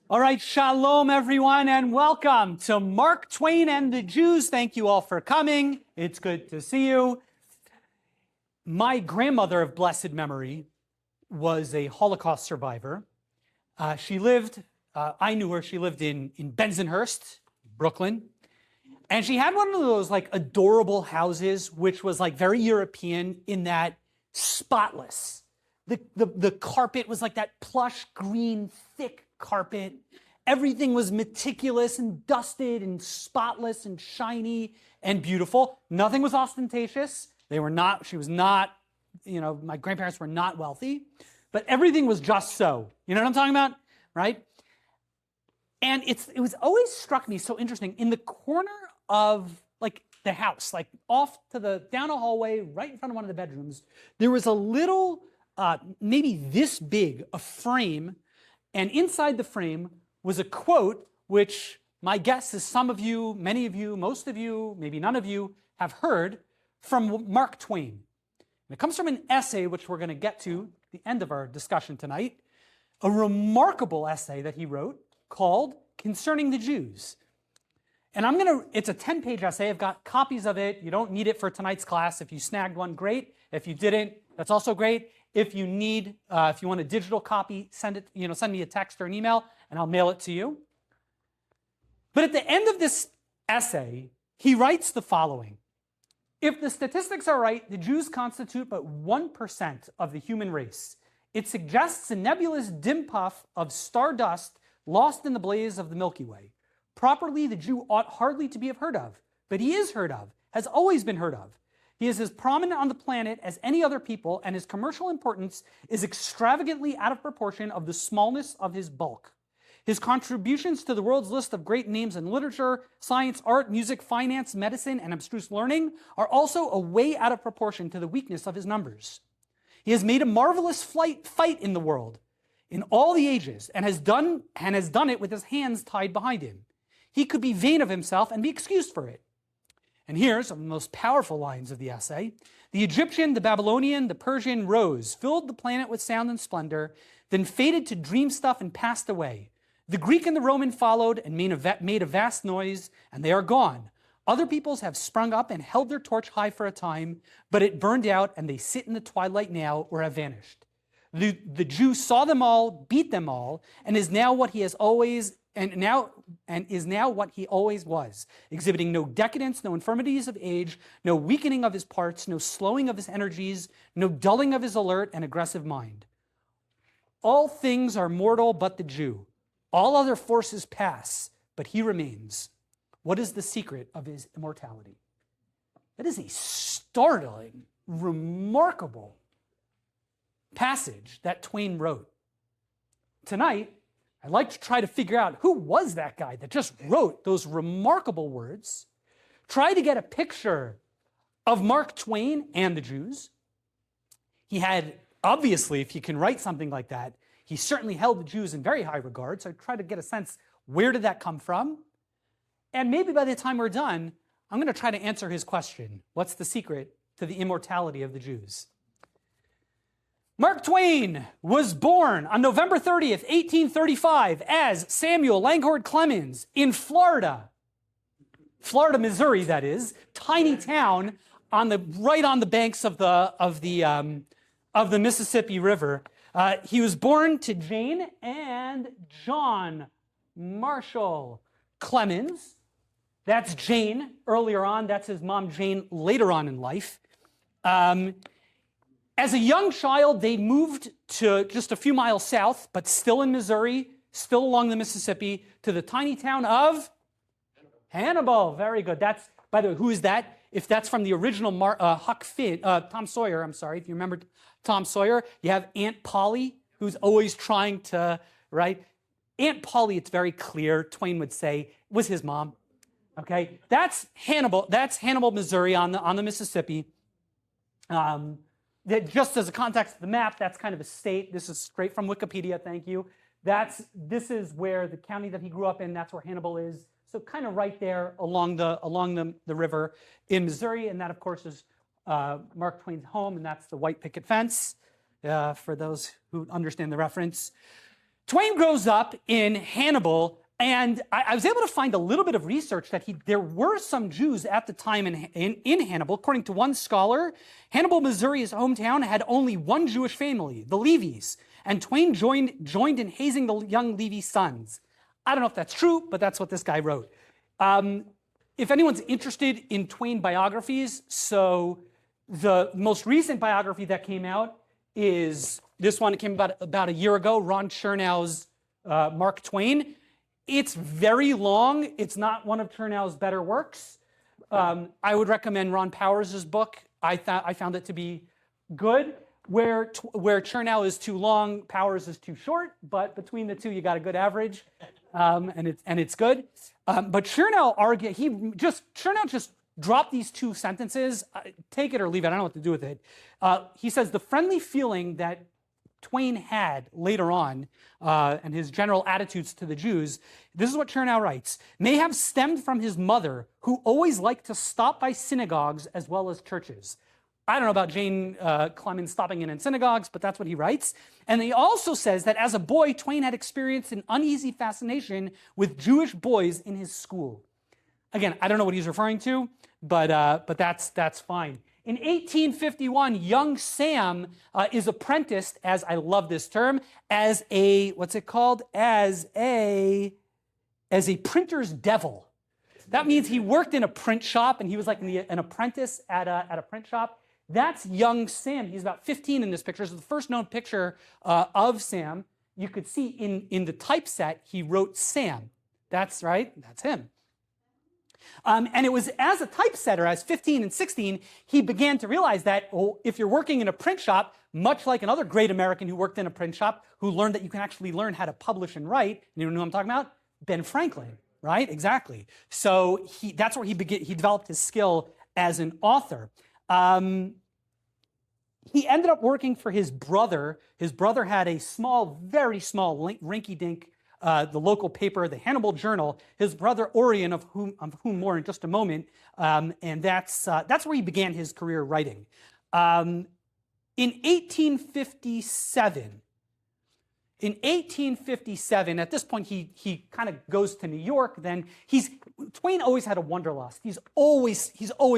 All right, shalom, everyone, and welcome to Mark Twain and the Jews. Thank you all for coming. It's good to see you. My grandmother of blessed memory was a Holocaust survivor. She lived, I knew her, she lived in Bensonhurst, Brooklyn. And she had one of those like adorable houses, which was like very European in that spotless. The carpet was like that plush green, thick carpet. Everything was meticulous and dusted and spotless and shiny and beautiful. Nothing was ostentatious. She was not, my grandparents were not wealthy, but everything was just so. You know what I'm talking about? Right? And it was always struck me so interesting. In the corner of like the house, like off to down a hallway, right in front of one of the bedrooms, there was a little, maybe this big, a frame. And inside the frame was a quote, which my guess is some of you, many of you, most of you, maybe none of you have heard from Mark Twain. And it comes from an essay, which we're going to get to at the end of our discussion tonight, a remarkable essay that he wrote called Concerning the Jews. And it's a 10-page essay. I've got copies of it. You don't need it for tonight's class. If you snagged one, great. If you didn't, that's also great. If you want a digital copy, send me a text or an email, and I'll mail it to you. But at the end of this essay, he writes the following. If the statistics are right, the Jews constitute but 1% of the human race. It suggests a nebulous dim puff of stardust lost in the blaze of the Milky Way. Properly, the Jew ought hardly to be heard of, but he is heard of, has always been heard of. He is as prominent on the planet as any other people, and his commercial importance is extravagantly out of proportion of the smallness of his bulk. His contributions to the world's list of great names in literature, science, art, music, finance, medicine, and abstruse learning are also a way out of proportion to the weakness of his numbers. He has made a marvelous fight in the world, in all the ages, and has done it with his hands tied behind him. He could be vain of himself and be excused for it. And here's some of the most powerful lines of the essay. The Egyptian, the Babylonian, the Persian rose, filled the planet with sound and splendor, then faded to dream stuff and passed away. The Greek and the Roman followed and made a vast noise, and they are gone. Other peoples have sprung up and held their torch high for a time, but it burned out, and they sit in the twilight now or have vanished. The Jew saw them all, beat them all, and is now what he always was, exhibiting no decadence, no infirmities of age, no weakening of his parts, no slowing of his energies, no dulling of his alert and aggressive mind. All things are mortal but the Jew. All other forces pass, but he remains. What is the secret of his immortality? That is a startling, remarkable passage that Twain wrote. Tonight, I'd like to try to figure out who was that guy that just wrote those remarkable words, try to get a picture of Mark Twain and the Jews. He had, obviously, if he can write something like that, he certainly held the Jews in very high regard, so I try to get a sense, where did that come from? And maybe by the time we're done, I'm going to try to answer his question. What's the secret to the immortality of the Jews? Mark Twain was born on November 30th, 1835, as Samuel Langhorne Clemens in Florida, Missouri, that is, tiny town right on the banks of the Mississippi River. He was born to Jane and John Marshall Clemens. That's Jane earlier on. That's his mom, Jane, later on in life. As a young child, they moved to just a few miles south, but still in Missouri, still along the Mississippi, to the tiny town of Hannibal. Very good. That's, by the way, who is that? If that's from the original Tom Sawyer, I'm sorry, if you remember Tom Sawyer, you have Aunt Polly, who's always trying to, right? Aunt Polly, it's very clear, Twain would say, was his mom. Okay, that's Hannibal, Missouri on the Mississippi. That just as a context of the map, that's kind of a state. This is straight from Wikipedia, thank you. This is where the county that he grew up in, that's where Hannibal is. So kind of right there along the river in Missouri, and that of course is Mark Twain's home, and that's the white picket fence, for those who understand the reference. Twain grows up in Hannibal, and I was able to find a little bit of research that there were some Jews at the time in Hannibal. According to one scholar, Hannibal, Missouri, his hometown, had only one Jewish family, the Levies, and Twain joined in hazing the young Levy sons. I don't know if that's true, but that's what this guy wrote. If anyone's interested in Twain biographies, so the most recent biography that came out is this one. It came about a year ago, Ron Chernow's Mark Twain. It's very long. It's not one of Chernow's better works. I would recommend Ron Powers' book. I found it to be good. Where Chernow is too long, Powers is too short, but between the two, you got a good average, and it's good. But Chernow Chernow just dropped these two sentences. Take it or leave it. I don't know what to do with it. He says the friendly feeling that Twain had later on, and his general attitudes to the Jews, this is what Chernow writes, may have stemmed from his mother, who always liked to stop by synagogues as well as churches. I don't know about Jane Clemens stopping in synagogues, but that's what he writes. And he also says that as a boy, Twain had experienced an uneasy fascination with Jewish boys in his school. Again, I don't know what he's referring to, but that's fine. In 1851, young Sam is apprenticed, as I love this term, as a, what's it called? As a printer's devil. That means he worked in a print shop, and he was like an apprentice at a print shop. That's young Sam. He's about 15 in this picture. This is the first known picture of Sam. You could see in the typeset, he wrote Sam. That's right. That's him. And it was as a typesetter, as 15 and 16, he began to realize that, if you're working in a print shop, much like another great American who worked in a print shop, who learned that you can actually learn how to publish and write, you know who I'm talking about? Ben Franklin, right? Exactly. So that's where he developed his skill as an author. He ended up working for his brother. His brother had a small, very small, rinky-dink, the local paper, the Hannibal Journal. His brother Orion, of whom more in just a moment, and that's where he began his career writing. In 1857, at this point, he kind of goes to New York. Then Twain always had a wanderlust. He's always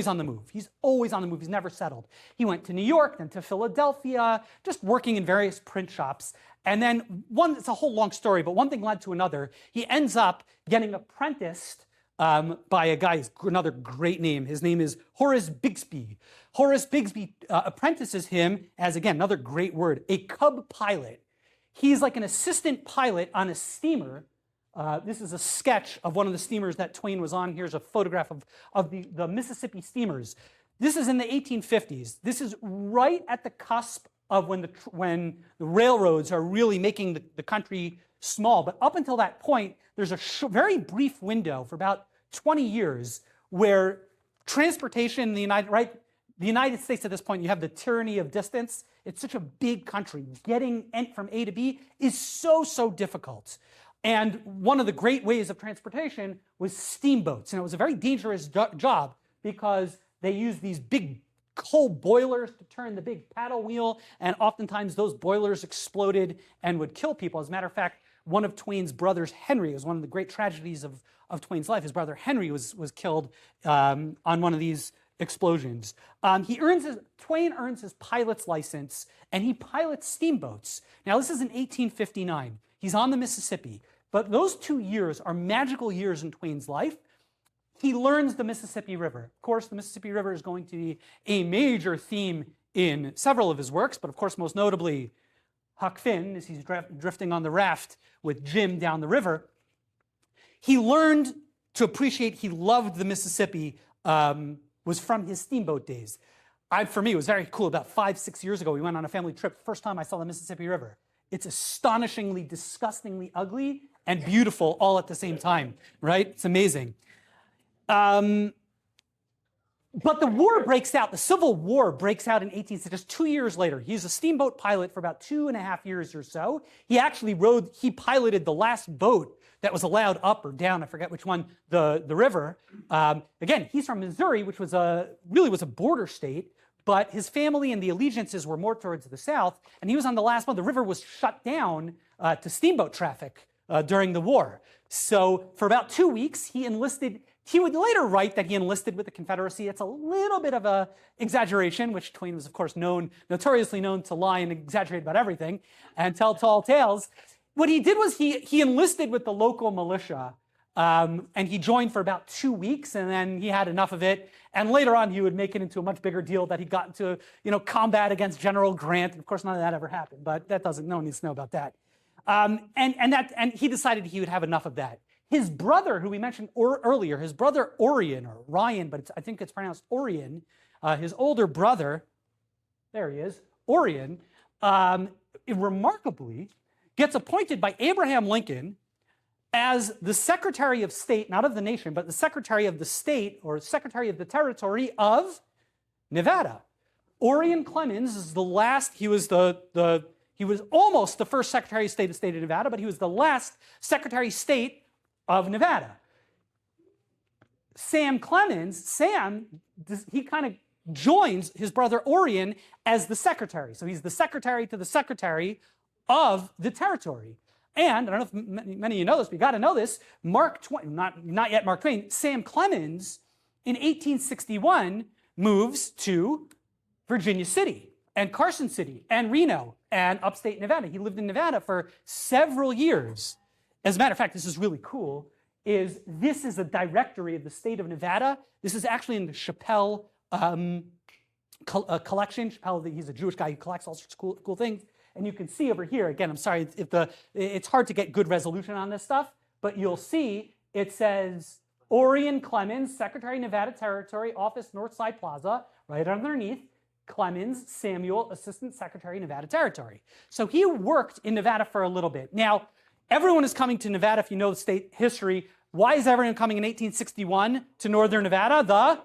on the move. He's always on the move. He's never settled. He went to New York, then to Philadelphia, just working in various print shops. And then it's a whole long story, but one thing led to another. He ends up getting apprenticed by a guy, another great name. His name is Horace Bigsby. Horace Bigsby apprentices him as, again, another great word, a cub pilot. He's like an assistant pilot on a steamer. This is a sketch of one of the steamers that Twain was on. Here's a photograph of the Mississippi steamers. This is in the 1850s. This is right at the cusp of when the railroads are really making the country small. But up until that point, there's a very brief window for about 20 years where transportation in the United States at this point, you have the tyranny of distance. It's such a big country. Getting from A to B is so difficult. And one of the great ways of transportation was steamboats. And it was a very dangerous job because they used these big coal boilers to turn the big paddle wheel. And oftentimes those boilers exploded and would kill people. As a matter of fact, one of Twain's brothers, Henry, was one of the great tragedies of Twain's life. His brother Henry was killed on one of these explosions. Twain earns his pilot's license, and he pilots steamboats. Now, this is in 1859. He's on the Mississippi. But those 2 years are magical years in Twain's life. He learns the Mississippi River. Of course, the Mississippi River is going to be a major theme in several of his works, but of course, most notably, Huck Finn, as he's drifting on the raft with Jim down the river. He learned to appreciate, he loved the Mississippi, was from his steamboat days. For me, it was very cool. About 5-6 years ago, we went on a family trip. First time I saw the Mississippi River. It's astonishingly, disgustingly ugly and beautiful all at the same time, right? It's amazing. But the war breaks out. The Civil War breaks out in 1860, just 2 years later. He's a steamboat pilot for about 2.5 years or so. He piloted the last boat that was allowed up or down, I forget which one, the river. Again, he's from Missouri, which was really was a border state, but his family and the allegiances were more towards the south, and he was on the last one. The river was shut down to steamboat traffic during the war. So for about 2 weeks, he enlisted. He would later write that he enlisted with the Confederacy. It's a little bit of a exaggeration, which Twain was, of course, notoriously known to lie and exaggerate about everything and tell tall tales. What he did was he enlisted with the local militia, and he joined for about 2 weeks, and then he had enough of it. And later on, he would make it into a much bigger deal that he got into, combat against General Grant. And of course, none of that ever happened, but no one needs to know about that. And he decided he would have enough of that. His brother, who we mentioned earlier, his brother Orion, or Ryan, but I think it's pronounced Orion, his older brother, there he is, Orion, remarkably gets appointed by Abraham Lincoln as the Secretary of State, not of the nation, but the Secretary of the State, or Secretary of the Territory of Nevada. Orion Clemens is the last, he was almost the first Secretary of State of the state of Nevada, but he was the last Secretary of State of Nevada. Sam Clemens, he kind of joins his brother Orion as the secretary. So he's the secretary to the secretary of the territory. And I don't know if many of you know this, but you got to know this, Mark Twain, not yet Mark Twain, Sam Clemens in 1861 moves to Virginia City and Carson City and Reno and upstate Nevada. He lived in Nevada for several years. As a matter of fact, this is really cool, this is a directory of the state of Nevada. This is actually in the Chappelle collection. Chappelle, he's a Jewish guy who collects all sorts of cool things. And you can see over here, again, I'm sorry, it's hard to get good resolution on this stuff, but you'll see it says Orion Clemens, Secretary of Nevada Territory, Office Northside Plaza, right underneath, Clemens Samuel, Assistant Secretary, Nevada Territory. So he worked in Nevada for a little bit. Now, everyone is coming to Nevada, if you know the state history. Why is everyone coming in 1861 to northern Nevada? The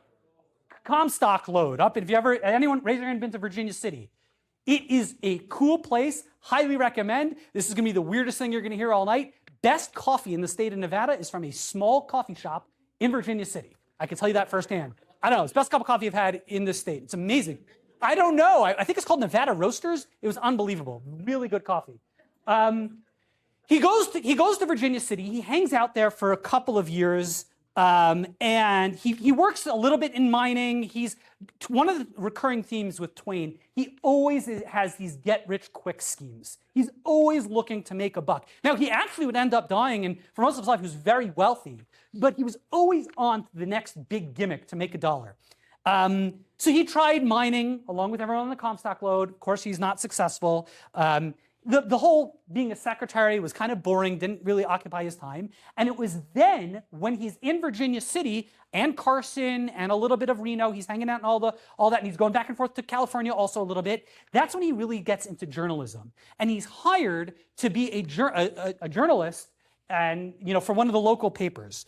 Comstock Lode. Anyone raise your hand been to Virginia City? It is a cool place, highly recommend. This is gonna be the weirdest thing you're gonna hear all night. Best coffee in the state of Nevada is from a small coffee shop in Virginia City. I can tell you that firsthand. I don't know, it's the best cup of coffee I've had in this state. It's amazing. I don't know, I think it's called Nevada Roasters. It was unbelievable, really good coffee. He goes to Virginia City. He hangs out there for a couple of years, and he works a little bit in mining. He's one of the recurring themes with Twain. He always has these get-rich-quick schemes. He's always looking to make a buck. Now, he actually would end up dying, and for most of his life, he was very wealthy. But he was always on to the next big gimmick to make a dollar. So he tried mining along with everyone on the Comstock Lode. Of course, he's not successful. The whole being a secretary was kind of boring, didn't really occupy his time. And it was then when he's in Virginia City and Carson and a little bit of Reno, he's hanging out and all that, and he's going back and forth to California also a little bit. That's when he really gets into journalism. And he's hired to be a journalist and, for one of the local papers.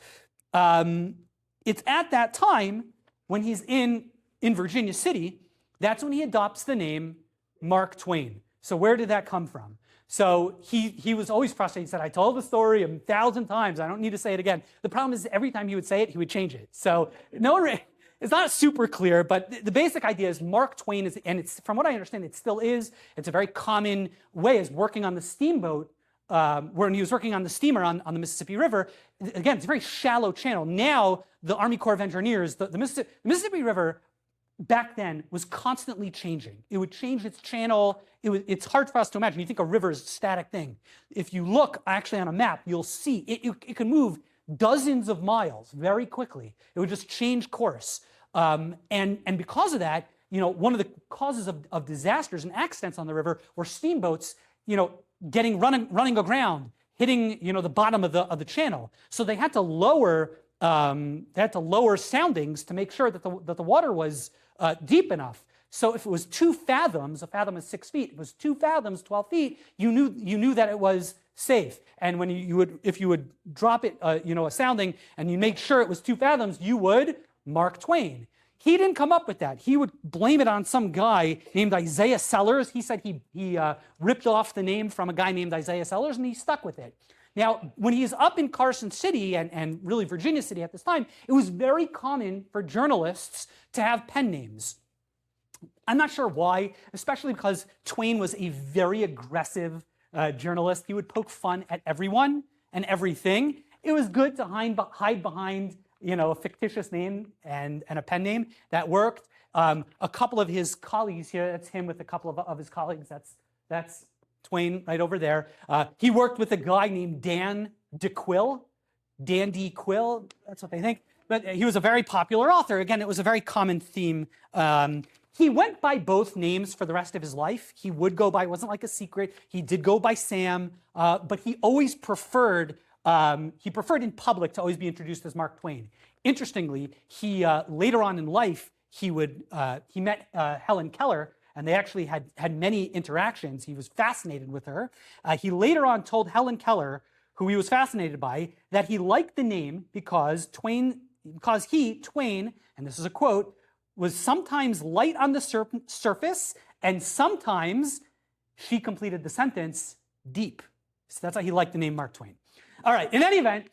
It's at that time when he's in Virginia City, that's when he adopts the name Mark Twain. So where did that come from? So he was always frustrated. He said, I told the story 1,000 times. I don't need to say it again. The problem is every time he would say it, he would change it. So it's not super clear, but the basic idea is Mark Twain is, and it's, from what I understand, it still is. It's a very common way is working on the steamboat, when he was working on the steamer on the Mississippi River. Again, it's a very shallow channel. Now, the Army Corps of Engineers, the Mississippi River back then was constantly changing. It would change its channel. It's hard for us to imagine. You think a river is a static thing. If you look actually on a map, you'll see it can move dozens of miles very quickly. It would just change course. And because of that, one of the causes of disasters and accidents on the river were steamboats, running aground, hitting, the bottom of the channel. So they had to lower soundings to make sure that the water was deep enough. So if it was 2 fathoms, a fathom is 6 feet. If it was 2 fathoms, 12 feet, you knew that it was safe. And when if you would drop it, a sounding, and you make sure it was 2 fathoms, you would Mark Twain. He didn't come up with that. He would blame it on some guy named Isaiah Sellers. He said he ripped off the name from a guy named Isaiah Sellers, and he stuck with it. Now, when he's up in Carson City and really Virginia City at this time, it was very common for journalists to have pen names. I'm not sure why, especially because Twain was a very aggressive journalist. He would poke fun at everyone and everything. It was good to hide behind, a fictitious name and a pen name. That worked. A couple of his colleagues here, that's him with a couple of his colleagues. That's Twain right over there. He worked with a guy named Dan DeQuille. Dan D. Quill, that's what they think. But he was a very popular author. Again, it was a very common theme. He went by both names for the rest of his life. He would go by, it wasn't like a secret. He did go by Sam, but he always preferred, in public to always be introduced as Mark Twain. Interestingly, he later on in life, he met Helen Keller, and they actually had many interactions. He was fascinated with her. He later on told Helen Keller, who he was fascinated by, that he liked the name because Twain, and this is a quote, was sometimes light on the surface, and sometimes, she completed the sentence, deep. So that's how he liked the name Mark Twain. All right, in any event,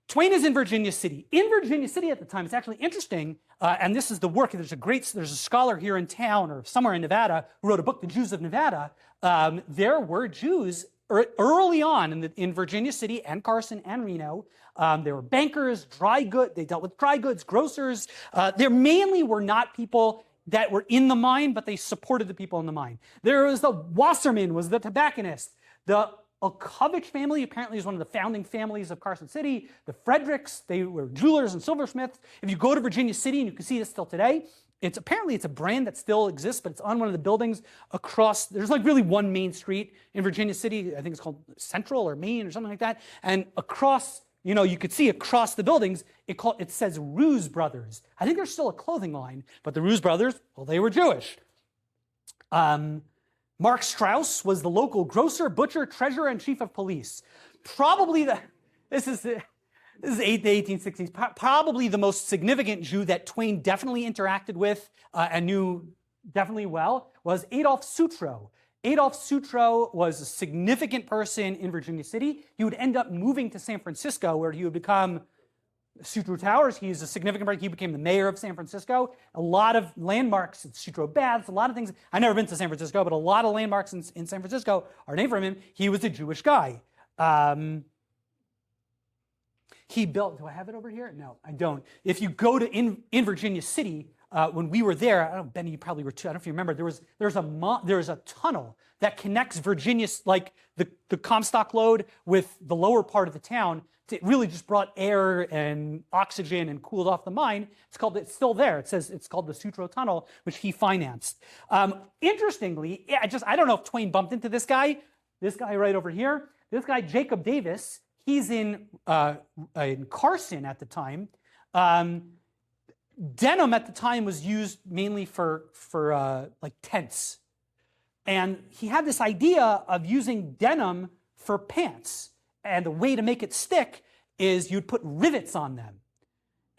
Twain is in Virginia City. In Virginia City at the time, it's actually interesting, and this is the work, there's a scholar here in town or somewhere in Nevada who wrote a book, The Jews of Nevada. There were Jews early on in Virginia City and Carson and Reno. There were bankers, they dealt with dry goods, grocers. There mainly were not people that were in the mine, but they supported the people in the mine. There was the Wasserman, was the tobacconist. The Alkovich family apparently is one of the founding families of Carson City. The Fredericks, they were jewelers and silversmiths. If you go to Virginia City, and you can see this still today, it's a brand that still exists, but it's on one of the buildings across, there's like really one main street in Virginia City, I think it's called Central or Main or something like that, and across, you could see across the buildings, it says Ruse Brothers. I think there's still a clothing line, but the Ruse Brothers, well, they were Jewish. Mark Strauss was the local grocer, butcher, treasurer, and chief of police. Probably this is the 1860s, probably the most significant Jew that Twain definitely interacted with and knew definitely well was Adolf Sutro. Adolf Sutro was a significant person in Virginia City. He would end up moving to San Francisco, where he would become Sutro Towers. He's a significant person. He became the mayor of San Francisco. A lot of landmarks, Sutro Baths, a lot of things. I've never been to San Francisco, but a lot of landmarks in San Francisco are named for him. He was a Jewish guy. He built, do I have it over here? No, I don't. If you go to in Virginia City, when we were there, I don't know, Benny, you probably were too, I don't know if you remember, there's a tunnel that connects Virginia, like the Comstock lode with the lower part of the town. It really just brought air and oxygen and cooled off the mine. It's still there. It's called the Sutro Tunnel, which he financed. Interestingly, I don't know if Twain bumped into this guy right over here. This guy, Jacob Davis, he's in Carson at the time. Denim at the time was used mainly for like tents. And he had this idea of using denim for pants. And the way to make it stick is you'd put rivets on them.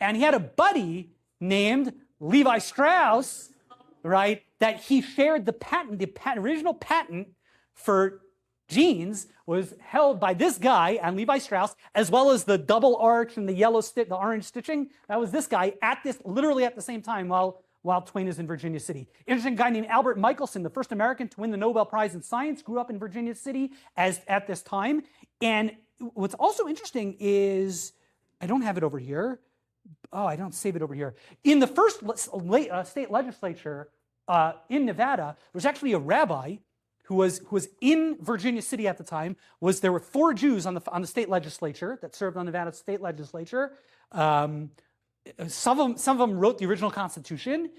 And he had a buddy named Levi Strauss, right, that he shared the original patent for jeans was held by this guy and Levi Strauss, as well as the double arch and the the orange stitching. That was this guy literally at the same time while Twain is in Virginia City. Interesting guy named Albert Michelson, the first American to win the Nobel Prize in Science, grew up in Virginia City at this time. And what's also interesting is, I don't have it over here. Oh, I don't save it over here. In the first state legislature in Nevada, there was actually a rabbi who was in Virginia City at the time. There were 4 Jews on the state legislature that served on Nevada's state legislature. Some of them wrote the original Constitution.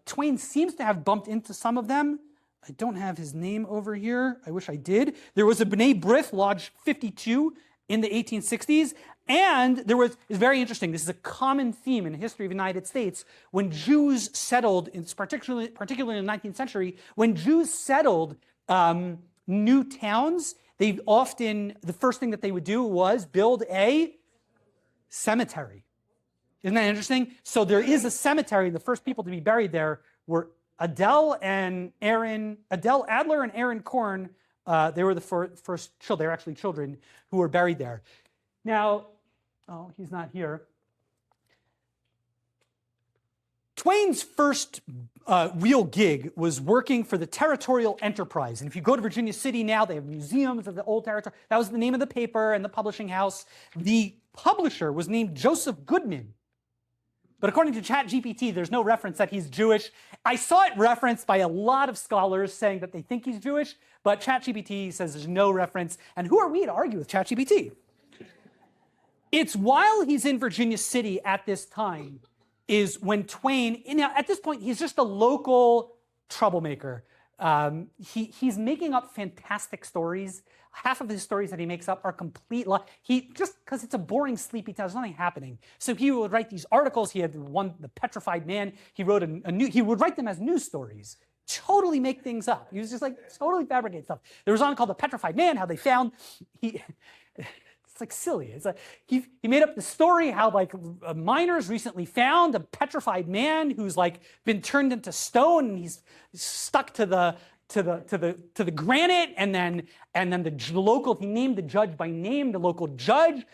Twain seems to have bumped into some of them. I don't have his name over here. I wish I did. There was a B'nai B'rith, Lodge 52, in the 1860s. And it's very interesting. This is a common theme in the history of the United States. When Jews settled, particularly in the 19th century, when Jews settled new towns, the first thing that they would do was build a cemetery. Isn't that interesting? So there is a cemetery. The first people to be buried there were Adele Adler and Aaron Korn. They were the first children. They were actually children who were buried there. Now, he's not here. Twain's first real gig was working for the Territorial Enterprise. And if you go to Virginia City now, they have museums of the old territory. That was the name of the paper and the publishing house. The publisher was named Joseph Goodman. But according to ChatGPT, there's no reference that he's Jewish. I saw it referenced by a lot of scholars saying that they think he's Jewish, but ChatGPT says there's no reference. And who are we to argue with ChatGPT? It's while he's in Virginia City at this time is when Twain, at this point, he's just a local troublemaker. He's making up fantastic stories. Half of his stories that he makes up are complete just because it's a boring, sleepy town. There's nothing happening. So he would write these articles. He had one, The Petrified Man. He wrote he would write them as news stories. Totally make things up. He was just like totally fabricate stuff. There was one called The Petrified Man, how they found it's like silly. It's like he made up the story how like miners recently found a petrified man who's like been turned into stone and he's stuck to the granite, and then the local, he named the judge by name. The local judge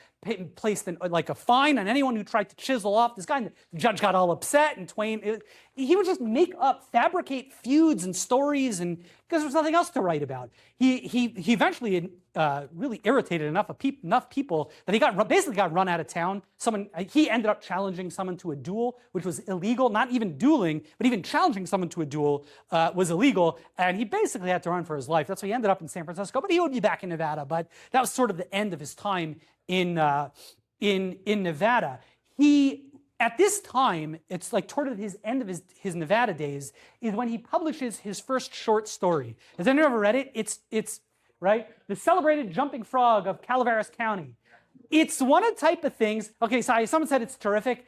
placed like a fine on anyone who tried to chisel off this guy. And the judge got all upset, and Twain, he would just make up, fabricate feuds and stories, and because there's nothing else to write about. He eventually really irritated enough people that he basically got run out of town. He ended up challenging someone to a duel, which was illegal. Not even dueling, but even challenging someone to a duel was illegal, and he basically had to run for his life. That's why he ended up in San Francisco, but he would be back in Nevada. But that was sort of the end of his time in Nevada. At this time, it's like toward his end of his Nevada days, is when he publishes his first short story. Has anyone ever read it? It's right? The Celebrated Jumping Frog of Calaveras County. It's one of the type of things, okay, sorry, someone said it's terrific.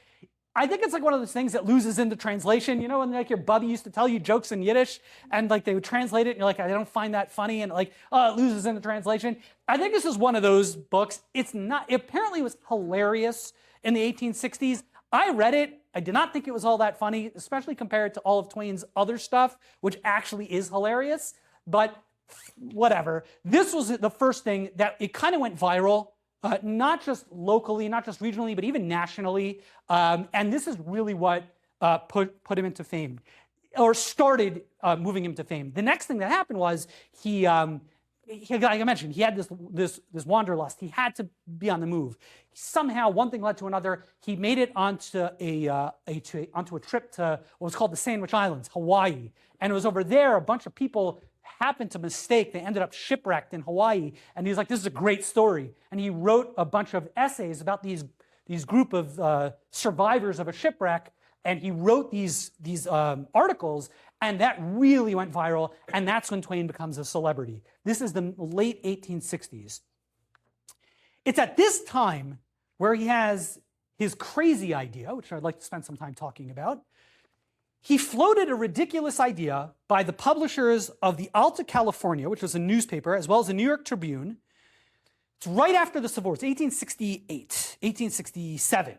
I think it's like one of those things that loses into translation. You know, when like your buddy used to tell you jokes in Yiddish and like they would translate it and you're like, I don't find that funny, and like, oh, it loses into translation. I think this is one of those books. It apparently was hilarious in the 1860s. I read it. I did not think it was all that funny, especially compared to all of Twain's other stuff, which actually is hilarious, but whatever. This was the first thing that it kind of went viral. Not just locally, not just regionally, but even nationally. And this is really what put him into fame, or started moving him to fame. The next thing that happened was like I mentioned, he had this wanderlust. He had to be on the move. Somehow, one thing led to another. He made it onto a trip to what was called the Sandwich Islands, Hawaii. And it was over there, a bunch of people happened to mistake. They ended up shipwrecked in Hawaii. And he was like, this is a great story. And he wrote a bunch of essays about these group of survivors of a shipwreck. And he wrote these articles, and that really went viral. And that's when Twain becomes a celebrity. This is the late 1860s. It's at this time where he has his crazy idea, which I'd like to spend some time talking about. He floated a ridiculous idea by the publishers of the Alta California, which was a newspaper, as well as the New York Tribune. It's right after the Civil War. It's 1867.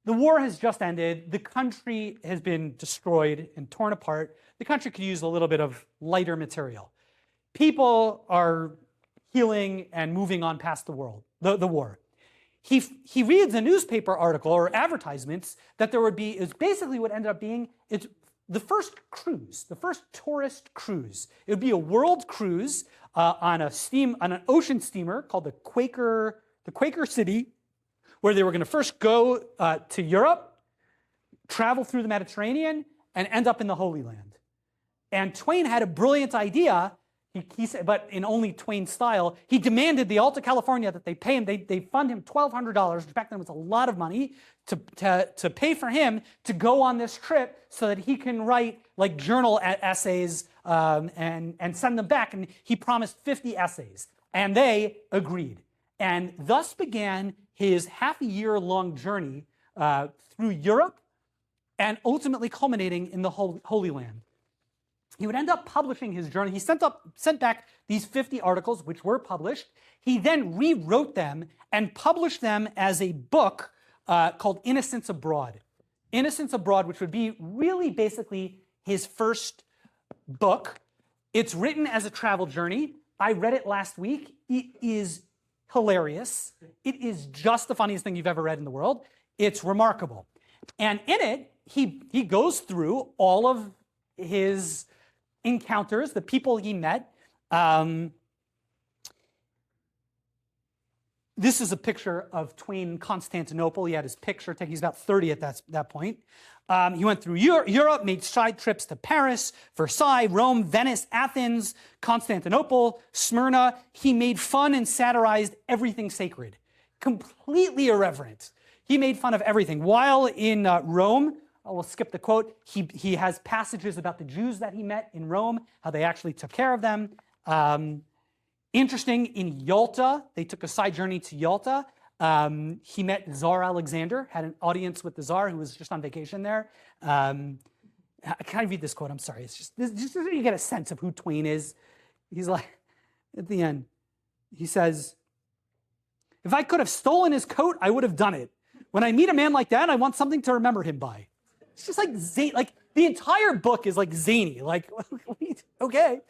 The war has just ended. The country has been destroyed and torn apart. The country could use a little bit of lighter material. People are healing and moving on past the war. He reads a newspaper article or advertisements that there would be, is basically what ended up being, it's the first cruise, the first tourist cruise. It would be a world cruise on an ocean steamer called the Quaker City, where they were going to first go to Europe, travel through the Mediterranean, and end up in the Holy Land. And Twain had a brilliant idea. He said, but in only Twain style, he demanded the Alta California that they pay him. They fund him $1,200, which back then was a lot of money, to pay for him to go on this trip so that he can write like journal essays and send them back. And he promised 50 essays, and they agreed. And thus began his half-a-year-long journey through Europe, and ultimately culminating in the Holy Land. He would end up publishing his journal. He sent back these 50 articles, which were published. He then rewrote them and published them as a book called Innocents Abroad. Innocents Abroad, which would be really basically his first book. It's written as a travel journey. I read it last week. It is hilarious. It is just the funniest thing you've ever read in the world. It's remarkable. And in it, he goes through all of his encounters, the people he met. This is a picture of Twain in Constantinople. He had his picture taken. He's about 30 at that point. He went through Europe, made side trips to Paris, Versailles, Rome, Venice, Athens, Constantinople, Smyrna. He made fun and satirized everything sacred. Completely irreverent. He made fun of everything. While in Rome, I will skip the quote, he has passages about the Jews that he met in Rome, how they actually took care of them. Interesting, in Yalta, they took a side journey to Yalta. He met Tsar Alexander, had an audience with the Tsar who was just on vacation there. Can I read this quote? I'm sorry. It's just so you get a sense of who Twain is. He's like, at the end, he says, "If I could have stolen his coat, I would have done it. When I meet a man like that, I want something to remember him by." It's just like the entire book is like zany. Like, okay.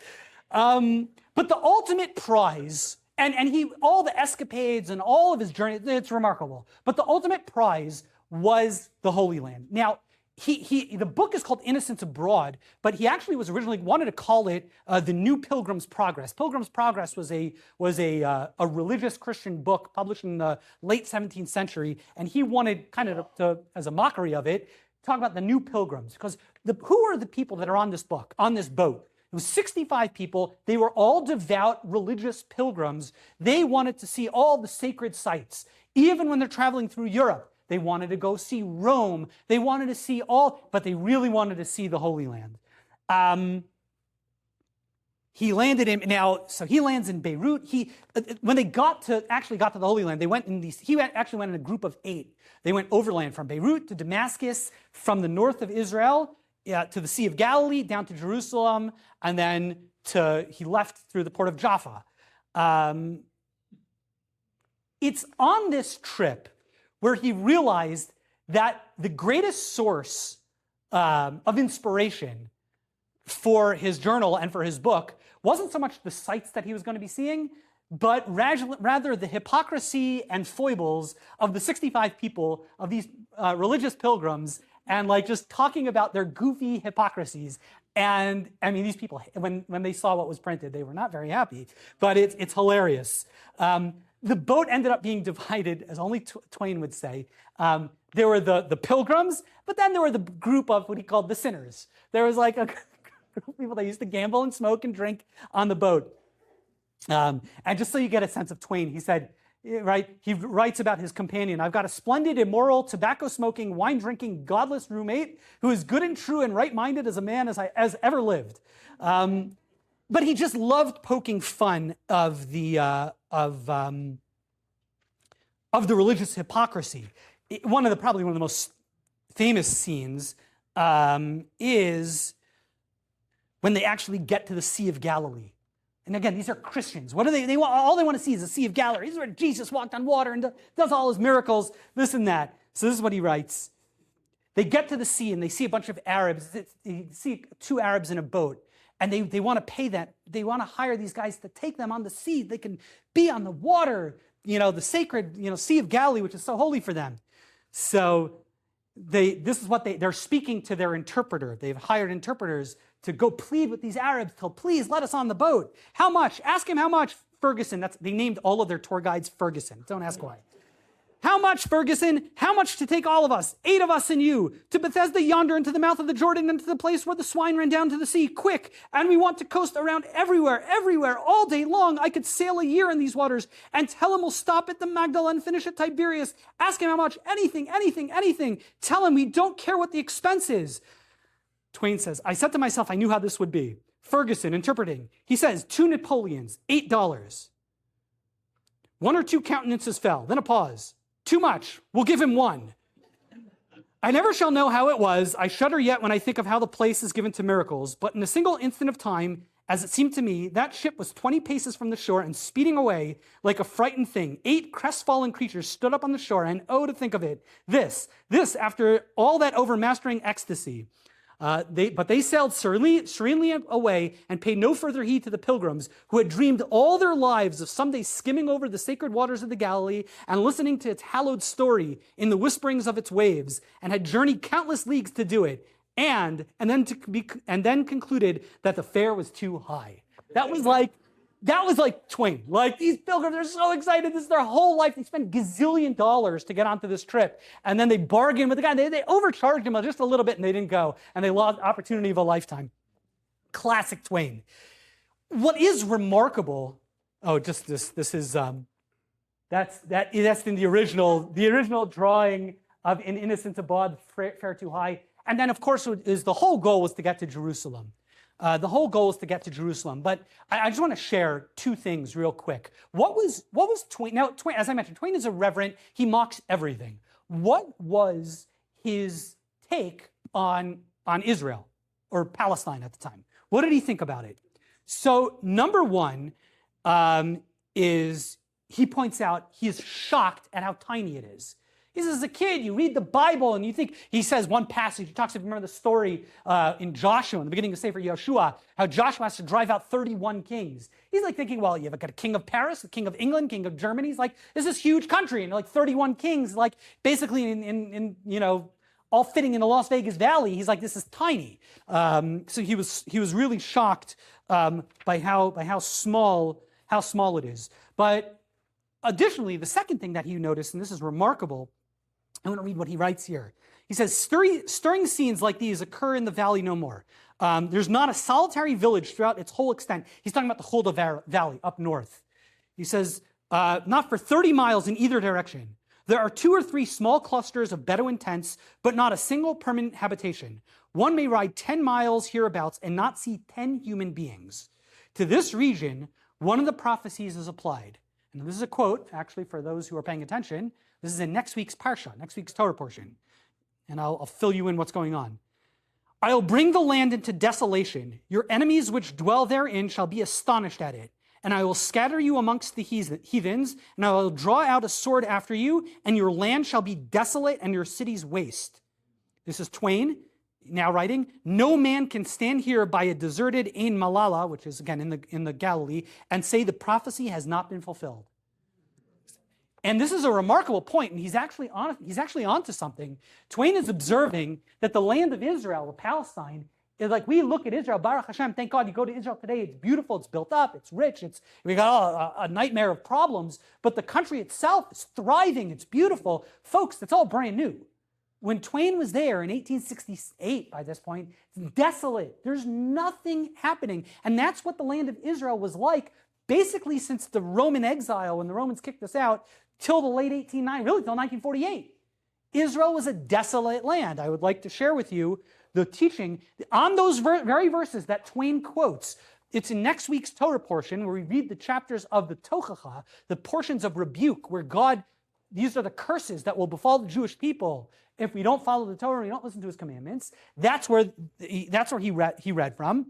But the ultimate prize, and all the escapades and all of his journey, it's remarkable. But the ultimate prize was the Holy Land. Now, the book is called Innocents Abroad, but he actually was originally wanted to call it the New Pilgrim's Progress. Pilgrim's Progress was a religious Christian book published in the late 17th century, and he wanted kind of to, as a mockery of it, talk about the new pilgrims, because who are the people that are on this boat? It was 65 people. They were all devout religious pilgrims. They wanted to see all the sacred sites. Even when they're traveling through Europe, they wanted to go see Rome. They wanted to see but they really wanted to see the Holy Land. He landed so he lands in Beirut. When they actually got to the Holy Land, they went in actually went in a group of 8. They went overland from Beirut to Damascus, from the north of Israel, to the Sea of Galilee, down to Jerusalem, and then he left through the port of Jaffa. It's on this trip where he realized that the greatest source of inspiration for his journal and for his book wasn't so much the sights that he was going to be seeing, but rather the hypocrisy and foibles of the 65 people, of these religious pilgrims, and like just talking about their goofy hypocrisies. And I mean, these people, when they saw what was printed, they were not very happy, but it's hilarious. The boat ended up being divided, as only Twain would say. There were the pilgrims, but then there were the group of what he called the sinners. There was like a group of people that used to gamble and smoke and drink on the boat. And just so you get a sense of Twain, he said, right, he writes about his companion, "I've got a splendid, immoral, tobacco-smoking, wine-drinking, godless roommate who is good and true and right-minded as a man as ever lived." But he just loved poking fun of the religious hypocrisy. Probably one of the most famous scenes is when they actually get to the Sea of Galilee. And again, these are Christians. What do they want? All they want to see is the Sea of Galilee. This is where Jesus walked on water and does all his miracles, this and that. So this is what he writes. They get to the sea and they see a bunch of Arabs. They see 2 Arabs in a boat. And they want to pay that. They want to hire these guys to take them on the sea. They can be on the water, the sacred, Sea of Galilee, which is so holy for them. So this is what they're speaking to their interpreter. They've hired interpreters to go plead with these Arabs till please let us on the boat. How much? Ask him how much. Ferguson. They named all of their tour guides Ferguson. Don't ask why. "How much, Ferguson? How much to take all of us, 8 of us and you, to Bethesda yonder and to the mouth of the Jordan and to the place where the swine ran down to the sea? Quick! And we want to coast around everywhere, all day long. I could sail a year in these waters. And tell him we'll stop at the Magdala and finish at Tiberias. Ask him how much. Anything. Tell him we don't care what the expense is." Twain says, "I said to myself, I knew how this would be." Ferguson, interpreting, he says, 2 Napoleons, $8. 1 or 2 countenances fell, then a pause. "Too much. We'll give him 1. I never shall know how it was. I shudder yet when I think of how the place is given to miracles. But in a single instant of time, as it seemed to me, that ship was 20 paces from the shore and speeding away like a frightened thing. 8 crestfallen creatures stood up on the shore, and oh, to think of it, this after all that overmastering ecstasy. But they sailed serenely away and paid no further heed to the pilgrims who had dreamed all their lives of someday skimming over the sacred waters of the Galilee and listening to its hallowed story in the whisperings of its waves, and had journeyed countless leagues to do it, and then concluded that the fare was too high. That was like Twain. Like, these pilgrims are so excited. This is their whole life. They spent gazillion dollars to get onto this trip. And then they bargained with the guy. They overcharged him just a little bit and they didn't go. And they lost opportunity of a lifetime. Classic Twain. What is remarkable, just this is, that's in the original drawing of In Innocents Abroad, Fare Too High. And then, of course, the whole goal was to get to Jerusalem. The whole goal is to get to Jerusalem. But I just want to share two things real quick. What was Twain? Now, Twain, as I mentioned, Twain is irreverent. He mocks everything. What was his take on Israel or Palestine at the time? What did he think about it? So number one is he points out he is shocked at how tiny it is. He says, as a kid, you read the Bible and you think, he says one passage, he talks about, remember the story in Joshua, in the beginning of Sefer Yeshua, how Joshua has to drive out 31 kings. He's like thinking, well, you've got a king of Paris, a king of England, king of Germany. He's like, this is huge country, and like 31 kings, like basically in all fitting in the Las Vegas Valley. He's like, this is tiny. So he was really shocked by how small it is. But additionally, the second thing that he noticed, and this is remarkable, I want to read what he writes here. He says, stirring scenes like these occur in the valley no more. There's not a solitary village throughout its whole extent. He's talking about the Cholda Valley up north. He says, not for 30 miles in either direction. There are 2 or 3 small clusters of Bedouin tents, but not a single permanent habitation. One may ride 10 miles hereabouts and not see 10 human beings. To this region, one of the prophecies is applied. And this is a quote, actually, for those who are paying attention. This is in next week's Parsha, next week's Torah portion. And I'll fill you in what's going on. I'll bring the land into desolation. Your enemies which dwell therein shall be astonished at it. And I will scatter you amongst the heathens, and I will draw out a sword after you, and your land shall be desolate and your cities waste. This is Twain, now writing, no man can stand here by a deserted Ein Malala, which is again in the Galilee, and say the prophecy has not been fulfilled. And this is a remarkable point, and he's actually onto something. Twain is observing that the land of Israel, of Palestine, is like, we look at Israel, Baruch Hashem, thank God you go to Israel today, it's beautiful, it's built up, it's rich, we got a nightmare of problems, but the country itself is thriving, it's beautiful. Folks, that's all brand new. When Twain was there in 1868, by this point, it's desolate. There's nothing happening. And that's what the land of Israel was like, basically since the Roman exile, when the Romans kicked us out, till the late 1890s, really till 1948. Israel was a desolate land. I would like to share with you the teaching on those very verses that Twain quotes. It's in next week's Torah portion where we read the chapters of the Tochacha, the portions of rebuke, where God, these are the curses that will befall the Jewish people if we don't follow the Torah and we don't listen to his commandments. That's where he read from.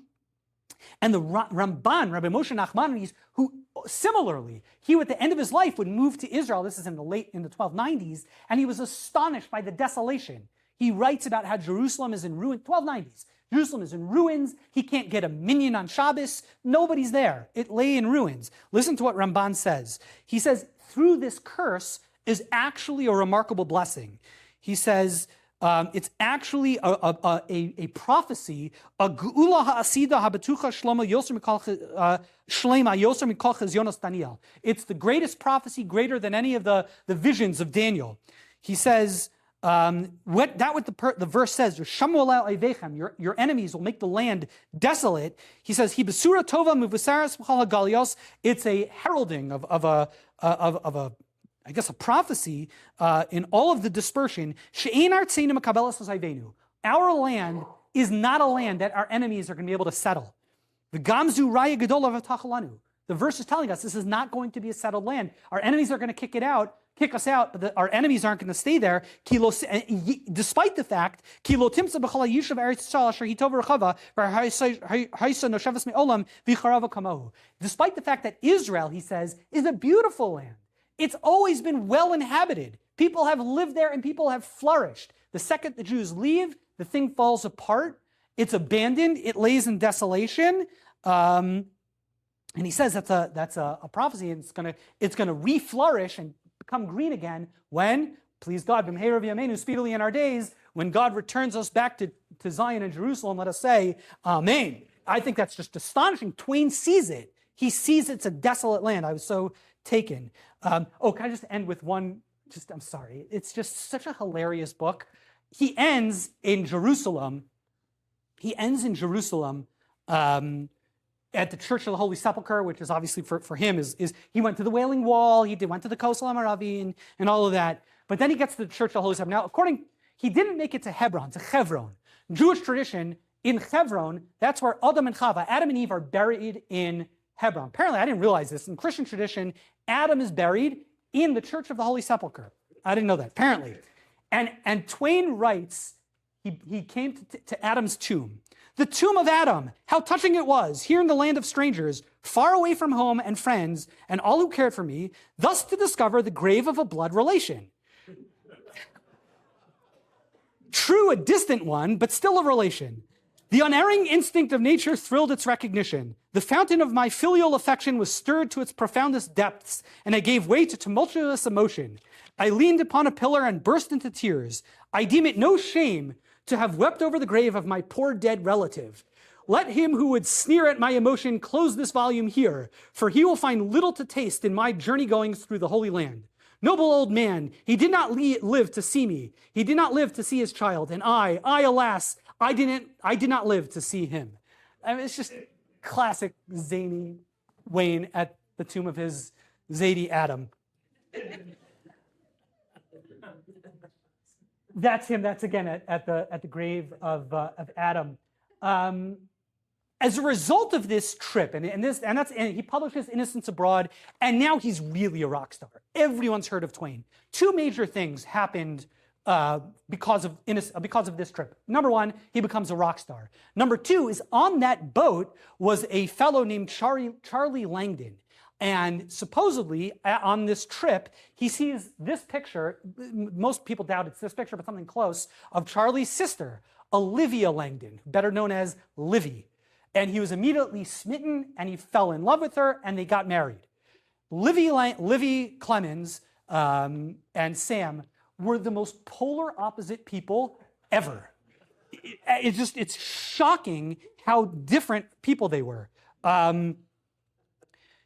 And the Ramban, Rabbi Moshe Nachmanides, who similarly, he at the end of his life would move to Israel. This is in the 1290s, and he was astonished by the desolation. He writes about how Jerusalem is in ruin, 1290s. Jerusalem is in ruins. He can't get a minyan on Shabbos. Nobody's there. It lay in ruins. Listen to what Ramban says. He says, through this curse is actually a remarkable blessing. He says, it's actually a prophecy, a geula ha'asida habetucha shlema yoser shlema yoser mikol chezyonos Daniel. It's the greatest prophecy, greater than any of the visions of Daniel. He says, the verse says, your enemies will make the land desolate. He says, Hibesura tova muvasaras v'chal hagalios. It's a heralding of a prophecy in all of the dispersion. Our land is not a land that our enemies are going to be able to settle. The gamzu raya gedola v'tachalanu. The verse is telling us this is not going to be a settled land. Our enemies are going to kick us out, but our enemies aren't going to stay there. Despite the fact, despite the fact that Israel, he says, is a beautiful land. It's always been well inhabited. People have lived there and people have flourished. The second the Jews leave, the thing falls apart. It's abandoned. It lays in desolation. And he says that's a prophecy, and it's gonna reflourish and become green again when, please God, b'mheira v'yameinu, speedily in our days, when God returns us back to Zion and Jerusalem. Let us say, Amen. I think that's just astonishing. Twain sees it. He sees it's a desolate land. I was so taken. Can I just end with one? I'm sorry. It's just such a hilarious book. He ends in Jerusalem. At the Church of the Holy Sepulchre, which is obviously for him is he went to the Wailing Wall, went to the Kosel Amaravi and all of that. But then he gets to the Church of the Holy Sepulchre. Now, he didn't make it to Hebron, to Chevron. Jewish tradition, in Chevron, that's where Adam and Chava, Adam and Eve, are buried in Hebron. Apparently, I didn't realize this. In Christian tradition, Adam is buried in the Church of the Holy Sepulchre. I didn't know that, apparently. And Twain writes, he came to Adam's tomb. The tomb of Adam, how touching it was, here in the land of strangers, far away from home and friends, and all who cared for me, thus to discover the grave of a blood relation. True, a distant one, but still a relation. The unerring instinct of nature thrilled its recognition. The fountain of my filial affection was stirred to its profoundest depths, and I gave way to tumultuous emotion. I leaned upon a pillar and burst into tears. I deem it no shame to have wept over the grave of my poor dead relative. Let him who would sneer at my emotion close this volume here, for he will find little to taste in my journey-goings through the Holy Land. Noble old man, he did not live to see me. He did not live to see his child, and I, alas, I did not live to see him. I mean, it's just classic zany Wayne at the tomb of his Zadie Adam. That's him. That's again at the grave of Adam. As a result of this trip, and he publishes Innocents Abroad, and now he's really a rock star. Everyone's heard of Twain. Two major things happened because of this trip. Number one, he becomes a rock star. Number two is on that boat was a fellow named Charlie Langdon. And supposedly, on this trip, he sees this picture. Most people doubt it's this picture, but something close, of Charlie's sister, Olivia Langdon, better known as Livy. And he was immediately smitten, and he fell in love with her, and they got married. Livy Clemens and Sam were the most polar opposite people ever. It's shocking how different people they were.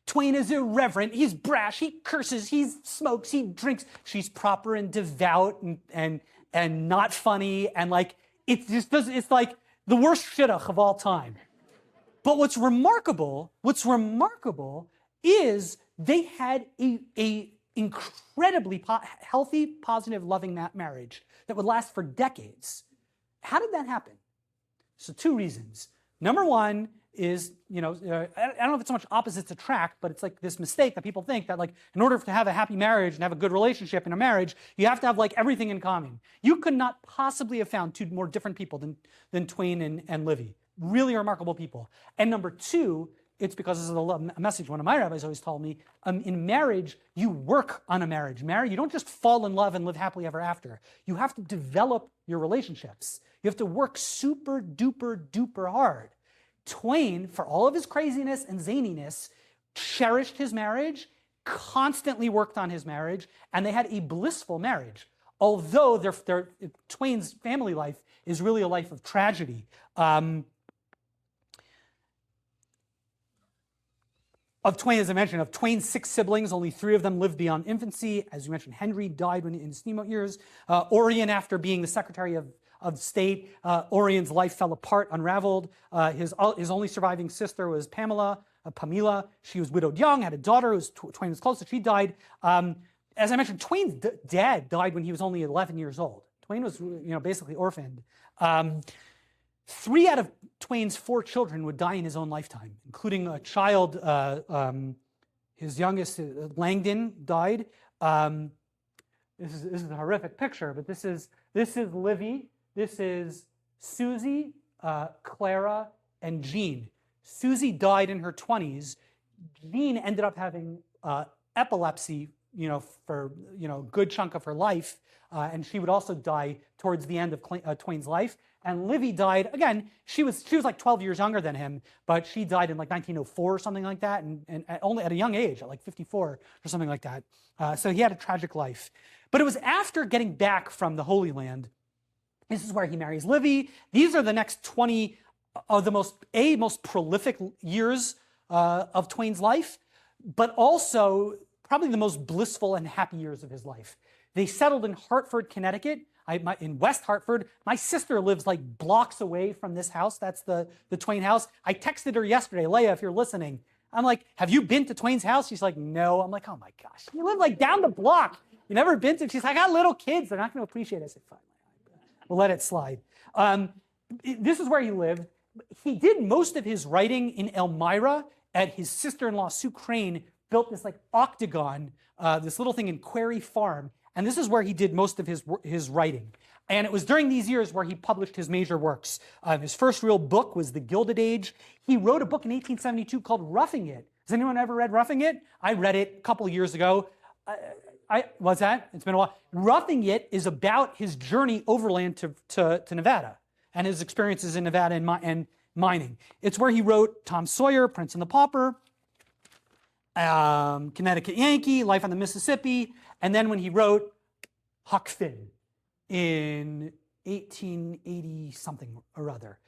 Twain is irreverent, he's brash, he curses, he smokes, he drinks. She's proper and devout and not funny, and like it's like the worst shidduch of all time. But what's remarkable is they had a incredibly healthy, positive, loving marriage that would last for decades. How did that happen? So two reasons. Number one is, I don't know if it's so much opposites attract, but it's like this mistake that people think that like in order to have a happy marriage and have a good relationship in a marriage, you have to have like everything in common. You could not possibly have found two more different people than Twain and Livy. Really remarkable people. And number two, it's because this is a message one of my rabbis always told me, in marriage, you work on a marriage. You don't just fall in love and live happily ever after. You have to develop your relationships. You have to work super duper duper hard. Twain, for all of his craziness and zaniness, cherished his marriage, constantly worked on his marriage, and they had a blissful marriage. Although Twain's family life is really a life of tragedy. Of Twain, as I mentioned, of Twain's 6 siblings, only 3 of them lived beyond infancy. As you mentioned, Henry died in his steamboat years. Orion, after being the Secretary of State, Orion's life fell apart, unraveled. His only surviving sister was Pamela. She was widowed young, had a daughter who Twain was close to. She died. As I mentioned, Twain's dad died when he was only 11 years old. Twain was, basically orphaned. 3 out of Twain's 4 children would die in his own lifetime, including a child. His youngest, Langdon, died. This is a horrific picture, but this is Livy. This is Susie, Clara, and Jean. Susie died in her 20s. Jean ended up having epilepsy for a good chunk of her life, and she would also die towards the end of Twain's life. And Livy died, again, she was like 12 years younger than him, but she died in like 1904 or something like that, and only at a young age, at like 54 or something like that. So he had a tragic life. But it was after getting back from the Holy Land, this is where he marries Livy. These are the next 20 of the most prolific years of Twain's life, but also probably the most blissful and happy years of his life. They settled in Hartford, Connecticut, in West Hartford. My sister lives like blocks away from this house. That's the Twain house. I texted her yesterday, Leah, if you're listening. I'm like, have you been to Twain's house? She's like, no. I'm like, oh my gosh, you live like down the block. You never been to? She's like, I got little kids. They're not going to appreciate it. I said, fine, we'll let it slide. This is where he lived. He did most of his writing in Elmira at his sister-in-law, Sue Crane, built this like octagon, this little thing in Quarry Farm. And this is where he did most of his writing. And it was during these years where he published his major works. His first real book was The Gilded Age. He wrote a book in 1872 called Roughing It. Has anyone ever read Roughing It? I read it a couple of years ago. What's that? It's been a while. Roughing It is about his journey overland to Nevada and his experiences in Nevada and mining. It's where he wrote Tom Sawyer, Prince and the Pauper, Connecticut Yankee, Life on the Mississippi, and then when he wrote Huck Finn in 1880-something or other.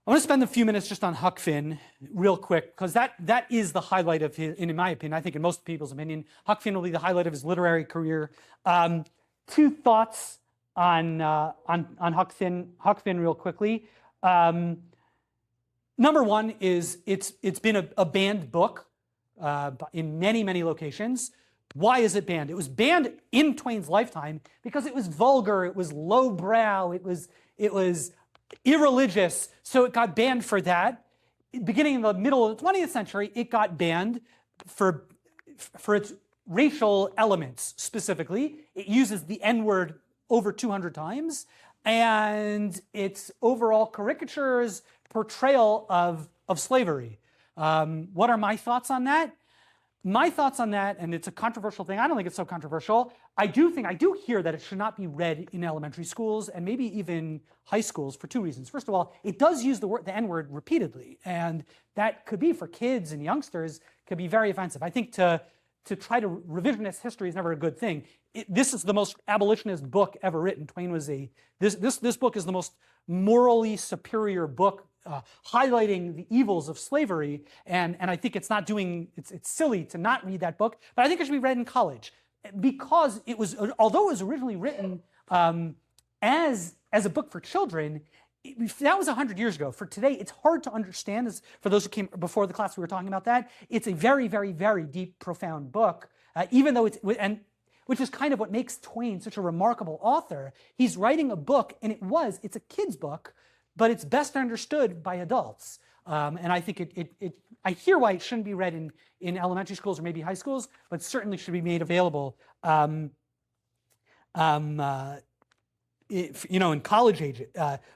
I want to spend a few minutes just on Huck Finn real quick, because that is the highlight of his, in my opinion, I think in most people's opinion, Huck Finn will be the highlight of his literary career. Two thoughts on Huck Finn real quickly. Number one is it's been a banned book in many, many locations. Why is it banned? It was banned in Twain's lifetime because it was vulgar, it was lowbrow, it was irreligious, so it got banned for that. Beginning in the middle of the 20th century, it got banned for its racial elements specifically. It uses the N-word over 200 times, and its overall caricatures portrayal of slavery. What are my thoughts on that? My thoughts on that, and it's a controversial thing, I don't think it's so controversial. I do hear that it should not be read in elementary schools and maybe even high schools for two reasons. First of all, it does use the N-word repeatedly, and that could be for kids and youngsters, could be very offensive. I think to try to revisionist history is never a good thing. This is the most abolitionist book ever written. Twain was this book is the most morally superior book highlighting the evils of slavery, and I think it's silly to not read that book, but I think it should be read in college because although it was originally written as a book for children, that was 100 years ago. For today, it's hard to understand. For those who came before the class, we were talking about that. It's a very, very, very deep, profound book, even though which is kind of what makes Twain such a remarkable author. He's writing a book, and it's a kid's book, but it's best understood by adults. And I think I hear why it shouldn't be read in elementary schools or maybe high schools, but certainly should be made available in college age.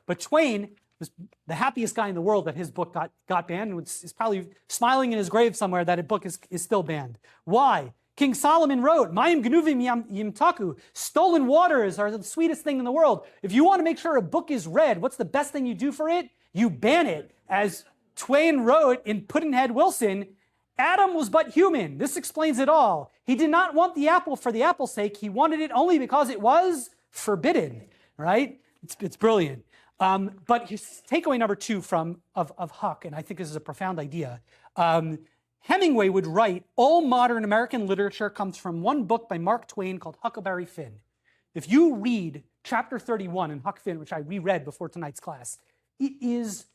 But Twain was the happiest guy in the world that his book got banned, and is probably smiling in his grave somewhere that a book is still banned. Why? King Solomon wrote, Mayim Gnuvim Yimtaku, stolen waters are the sweetest thing in the world. If you want to make sure a book is read, what's the best thing you do for it? You ban it. As Twain wrote in Pudd'nhead Wilson, Adam was but human. This explains it all. He did not want the apple for the apple's sake. He wanted it only because it was forbidden, right? It's brilliant. But his takeaway number two of Huck, and I think this is a profound idea, Hemingway would write, all modern American literature comes from one book by Mark Twain called Huckleberry Finn. If you read chapter 31 in Huck Finn, which I reread before tonight's class, it is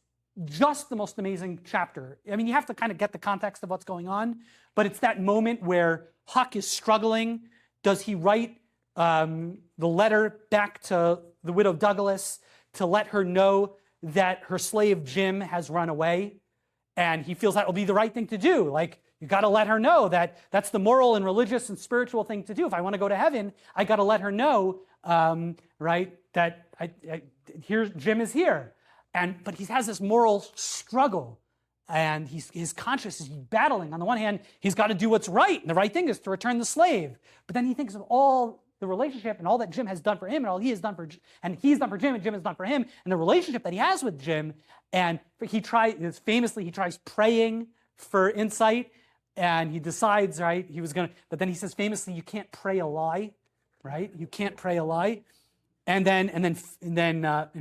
just the most amazing chapter. I mean, you have to kind of get the context of what's going on, but it's that moment where Huck is struggling. Does he write the letter back to the widow Douglas to let her know that her slave Jim has run away? And he feels that will be the right thing to do. Like, you got to let her know that that's the moral and religious and spiritual thing to do. If I want to go to heaven, I got to let her know, right, that here Jim is here. But he has this moral struggle. And his conscience is battling. On the one hand, he's got to do what's right, and the right thing is to return the slave. But then he thinks of all the relationship and all that Jim has done for him, and all he has done for, and he's done for Jim, and Jim has done for him, and the relationship that he has with Jim. And he tries praying for insight, and he decides, right, but then he says famously, you can't pray a lie, right? You can't pray a lie. And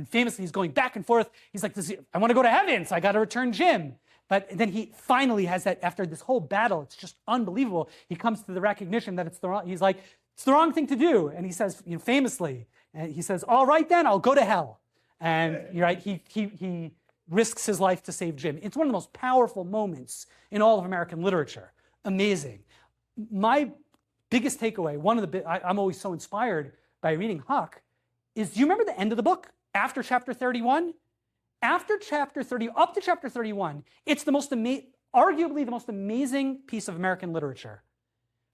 famously, he's going back and forth. He's like, I want to go to heaven, so I got to return Jim. But then he finally has that, after this whole battle, it's just unbelievable. He comes to the recognition that it's the wrong thing to do. And he says, famously, and he says, all right then, I'll go to hell. And he risks his life to save Jim. It's one of the most powerful moments in all of American literature. Amazing. My biggest takeaway, I'm always so inspired by reading Huck, is, do you remember the end of the book after chapter 31? After chapter 30, up to chapter 31, it's arguably the most amazing piece of American literature.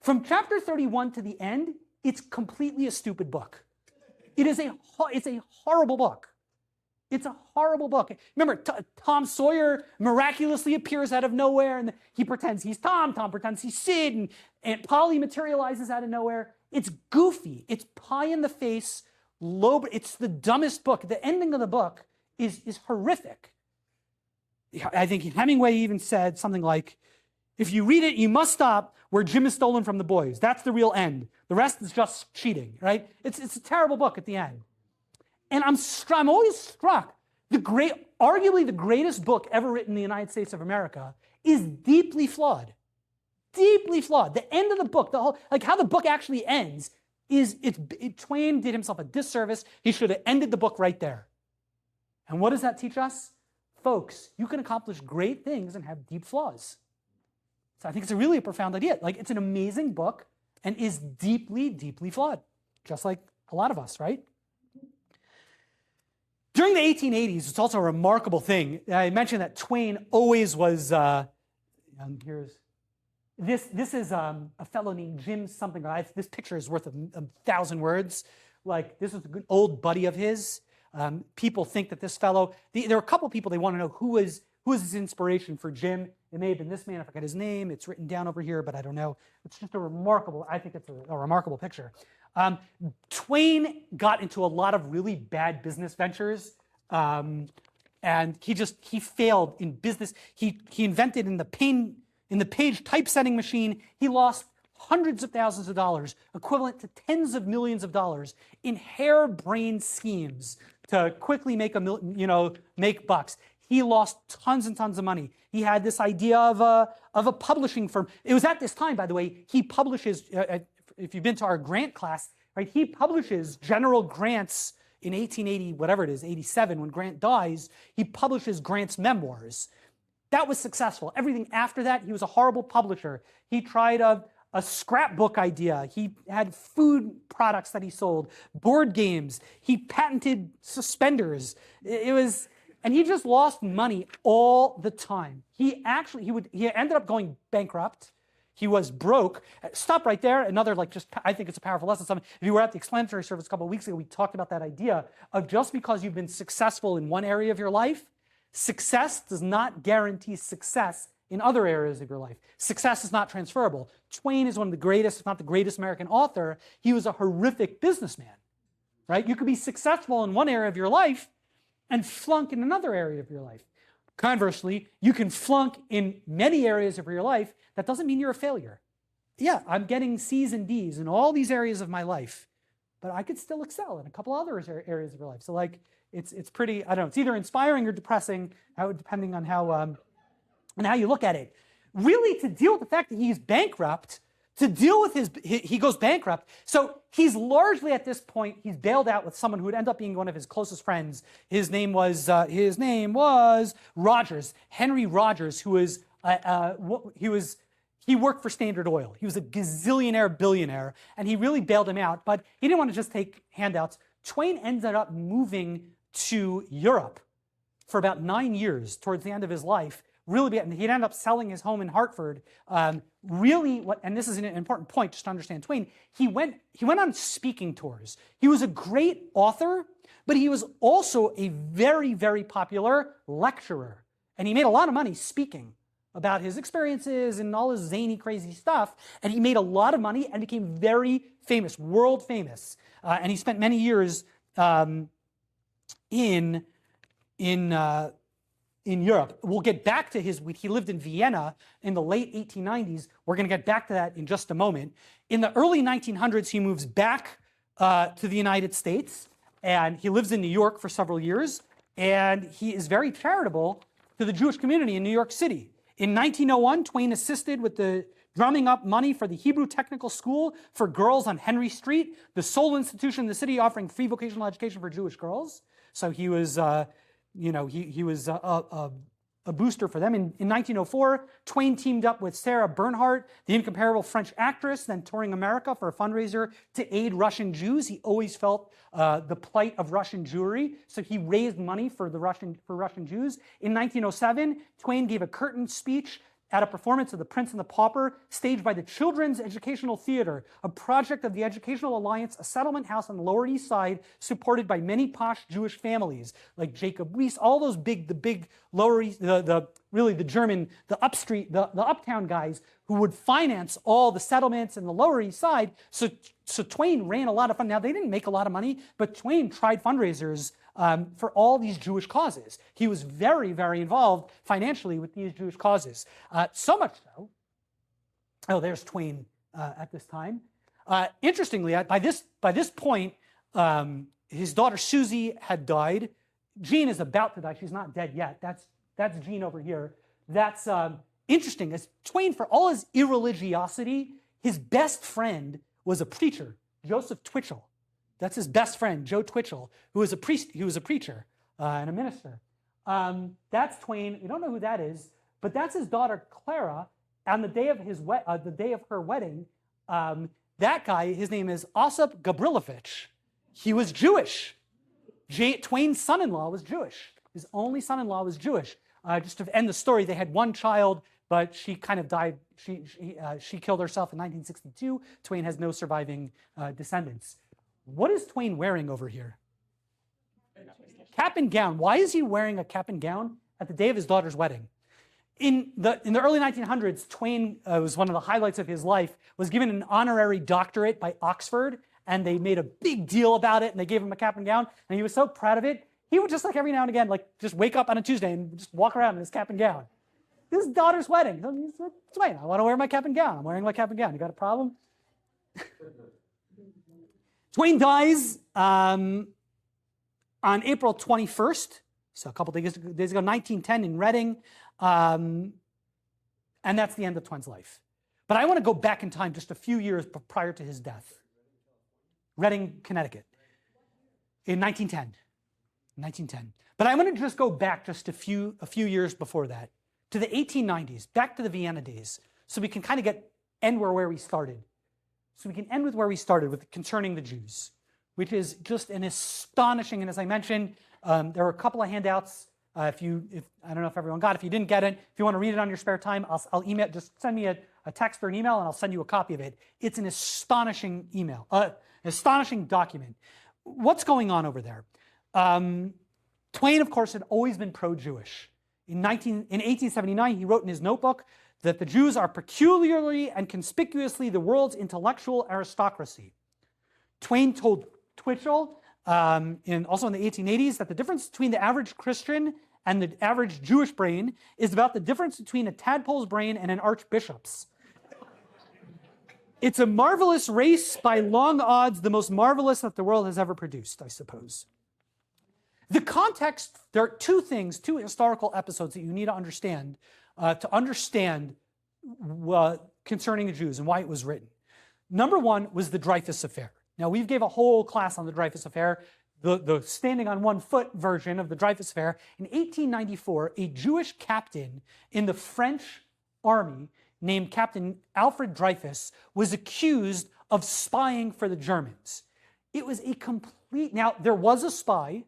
From chapter 31 to the end, it's completely a stupid book. It's a horrible book. It's a horrible book. Remember, Tom Sawyer miraculously appears out of nowhere, and he pretends he's Tom. Tom pretends he's Sid, and Aunt Polly materializes out of nowhere. It's goofy. It's pie in the face. It's the dumbest book. The ending of the book is horrific. I think Hemingway even said something like, if you read it, you must stop where Jim is stolen from the boys. That's the real end. The rest is just cheating, right? It's a terrible book at the end. And I'm always struck. Arguably the greatest book ever written in the United States of America is deeply flawed. Deeply flawed. The end of the book, how the book actually ends, Twain did himself a disservice. He should have ended the book right there. And what does that teach us? Folks, you can accomplish great things and have deep flaws. So I think it's really a profound idea. It's an amazing book and is deeply, deeply flawed, just like a lot of us, right? During the 1880s, it's also a remarkable thing. I mentioned that Twain always was, this is a fellow named Jim something. This picture is worth a 1,000 words. This is an old buddy of his. People think that this fellow, there are a couple people they want to know who is his inspiration for Jim. It may have been this man, I forget his name. It's written down over here, but I don't know. It's just I think it's a remarkable picture. Twain got into a lot of really bad business ventures, and he failed in business. He invented in the page typesetting machine, he lost hundreds of thousands of dollars, equivalent to tens of millions of dollars, in harebrained schemes to quickly make bucks. He lost tons and tons of money. He had this idea of a publishing firm. It was at this time, by the way, he publishes, if you've been to our Grant class, right, he publishes General Grant's, in 1880, whatever it is, 87, when Grant dies, he publishes Grant's memoirs. That was successful. Everything after that, he was a horrible publisher. He tried a scrapbook idea. He had food products that he sold, board games. He patented suspenders. And he just lost money all the time. He ended up going bankrupt. He was broke. Stop right there. Another, I think it's a powerful lesson. If you were at the explanatory service a couple of weeks ago, we talked about that idea of just because you've been successful in one area of your life, success does not guarantee success in other areas of your life. Success is not transferable. Twain is one of the greatest, if not the greatest American author. He was a horrific businessman, right? You could be successful in one area of your life and flunk in another area of your life. Conversely, you can flunk in many areas of your life. That doesn't mean you're a failure. Yeah, I'm getting C's and D's in all these areas of my life, but I could still excel in a couple other areas of your life. So it's pretty, I don't know, it's either inspiring or depressing, depending on how you look at it. Really, to deal with the fact that he's bankrupt, he goes bankrupt. So he's largely at this point, he's bailed out with someone who would end up being one of his closest friends. His name was Rogers, Henry Rogers, who was, he worked for Standard Oil. He was a gazillionaire billionaire, and he really bailed him out, but he didn't want to just take handouts. Twain ended up moving to Europe for about 9 years towards the end of his life. Really, and he'd end up selling his home in Hartford. And this is an important point just to understand Twain, he went on speaking tours. He was a great author, but he was also a very, very popular lecturer. And he made a lot of money speaking about his experiences and all his zany, crazy stuff. And he made a lot of money and became very famous, world famous. And he spent many years in Europe. We'll get back to he lived in Vienna in the late 1890s. We're going to get back to that in just a moment. In the early 1900s, he moves back to the United States, and he lives in New York for several years, and he is very charitable to the Jewish community in New York City. In 1901, Twain assisted with the drumming up money for the Hebrew Technical School for girls on Henry Street, the sole institution in the city offering free vocational education for Jewish girls. So he was, he was a booster for them. In 1904, Twain teamed up with Sarah Bernhardt, the incomparable French actress, then touring America for a fundraiser to aid Russian Jews. He always felt the plight of Russian Jewry, so he raised money for Russian Jews. In 1907, Twain gave a curtain speech at a performance of The Prince and the Pauper, staged by the Children's Educational Theater, a project of the Educational Alliance, a settlement house on the Lower East Side, supported by many posh Jewish families, like Jacob Riis, all those the big Lower East, really the German, the uptown guys who would finance all the settlements in the Lower East Side. So Twain ran a lot of fun. Now, they didn't make a lot of money, but Twain tried fundraisers for all these Jewish causes. He was very, very involved financially with these Jewish causes. So much so, there's Twain at this time. Interestingly, by this point, his daughter Susie had died. Jean is about to die. She's not dead yet. That's Jean over here. That's interesting. As Twain, for all his irreligiosity, his best friend was a preacher, Joseph Twitchell. That's his best friend, Joe Twitchell, who was a priest, who was a preacher and a minister. That's Twain. We don't know who that is, but that's his daughter Clara. On the day of her wedding, that guy, his name is Osip Gabrilowitsch. He was Jewish. Twain's son-in-law was Jewish. His only son-in-law was Jewish. Just to end the story, they had one child, but she kind of died. She killed herself in 1962. Twain has no surviving descendants. What is Twain wearing over here? Cap and gown. Why is he wearing a cap and gown at the day of his daughter's wedding? In the early 1900s, Twain was one of the highlights of his life, was given an honorary doctorate by Oxford, and they made a big deal about it, and they gave him a cap and gown, and he was so proud of it, he would just every now and again, just wake up on a Tuesday and just walk around in his cap and gown. This is daughter's wedding. Twain, I want to wear my cap and gown. I'm wearing my cap and gown. You got a problem? Twain dies on April 21st, so a couple days ago, 1910 in Reading, and that's the end of Twain's life. But I want to go back in time just a few years prior to his death. Reading, Connecticut, in 1910. But I want to just go back just a few years before that, to the 1890s, back to the Vienna days, so we can kind of end where we started. So we can end with where we started, with concerning the Jews, which is just an astonishing, and as I mentioned, there are a couple of handouts. I don't know if everyone got it. If you didn't get it, if you want to read it on your spare time, I'll email, just send me a text or an email, and I'll send you a copy of it. It's an astonishing astonishing document. What's going on over there? Twain, of course, had always been pro-Jewish. In 1879, he wrote in his notebook that the Jews are peculiarly and conspicuously the world's intellectual aristocracy. Twain told Twitchell, also in the 1880s, that the difference between the average Christian and the average Jewish brain is about the difference between a tadpole's brain and an archbishop's. It's a marvelous race, by long odds, the most marvelous that the world has ever produced, I suppose. The context, there are two historical episodes that you need to understand concerning the Jews and why it was written. Number one was the Dreyfus Affair. Now, we gave a whole class on the Dreyfus Affair, the standing on one foot version of the Dreyfus Affair. In 1894, a Jewish captain in the French army named Captain Alfred Dreyfus was accused of spying for the Germans. It was now, there was a spy.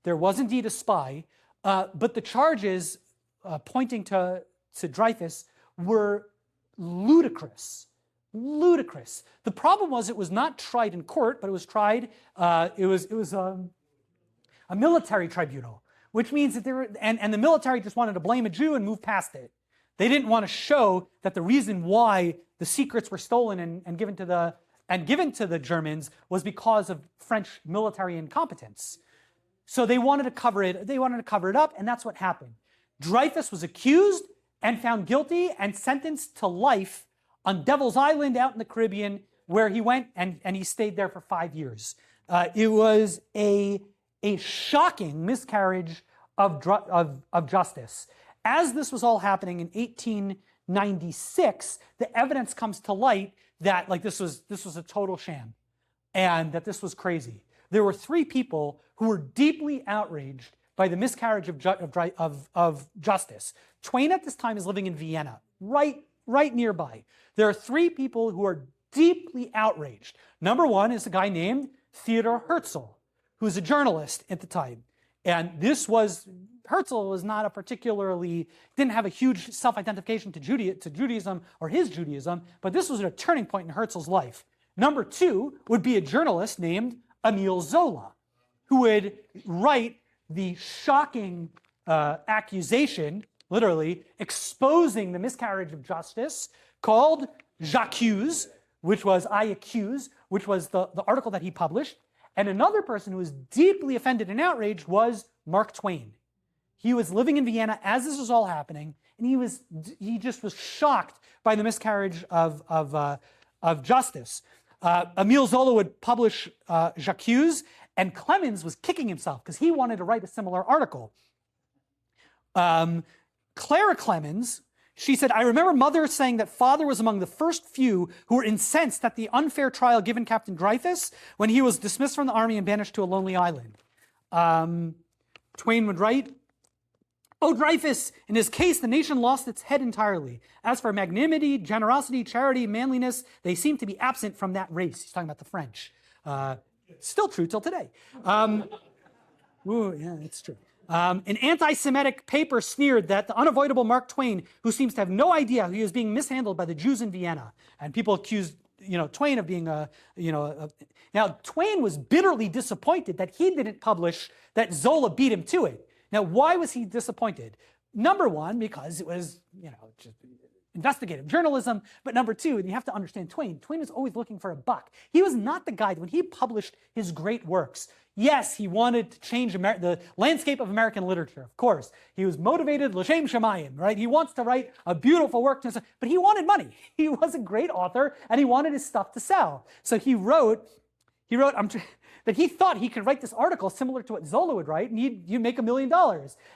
There was indeed a spy, but the charges pointing to Dreyfus were ludicrous. Ludicrous. The problem was it was not tried in court, but it was tried, it was a military tribunal, which means that and the military just wanted to blame a Jew and move past it. They didn't want to show that the reason why the secrets were stolen and given to the Germans was because of French military incompetence. So they wanted to cover it. They wanted to cover it up, and that's what happened. Dreyfus was accused and found guilty and sentenced to life on Devil's Island out in the Caribbean, where he went and he stayed there for 5 years. It was a shocking miscarriage of justice. As this was all happening in 1896, the evidence comes to light that this was a total sham, and that this was crazy. There were 3 people who were deeply outraged by the miscarriage of justice. Twain at this time is living in Vienna, right nearby. There are 3 people who are deeply outraged. Number 1 is a guy named Theodor Herzl, who's a journalist at the time. And Herzl was not didn't have a huge self-identification to Judaism or his Judaism, but this was a turning point in Herzl's life. Number 2 would be a journalist named Emile Zola, who would write the shocking accusation, literally, exposing the miscarriage of justice, called J'accuse, which was I accuse, which was the article that he published. And another person who was deeply offended and outraged was Mark Twain. He was living in Vienna as this was all happening, and he just was shocked by the miscarriage of justice. Emile Zola would publish J'accuse, and Clemens was kicking himself because he wanted to write a similar article. Clara Clemens, she said, I remember Mother saying that Father was among the first few who were incensed at the unfair trial given Captain Dreyfus when he was dismissed from the army and banished to a lonely island. Twain would write, "Oh, Dreyfus, in his case, the nation lost its head entirely. As for magnanimity, generosity, charity, manliness, they seem to be absent from that race." He's talking about the French. Still true till today. Yeah, it's true. An anti-Semitic paper sneered that the unavoidable Mark Twain, who seems to have no idea he was being mishandled by the Jews in Vienna, and people accused Twain of being Now, Twain was bitterly disappointed that he didn't publish that Zola beat him to it. Now, why was he disappointed? Number 1, because it was, just investigative journalism. But number 2, and you have to understand Twain was always looking for a buck. He was not the guy, when he published his great works, yes, he wanted to change the landscape of American literature, of course. He was motivated, l'shem shamayim, right? He wants to write a beautiful work, but he wanted money. He was a great author, and he wanted his stuff to sell. So he wrote that he thought he could write this article similar to what Zola would write, and you'd make $1 million.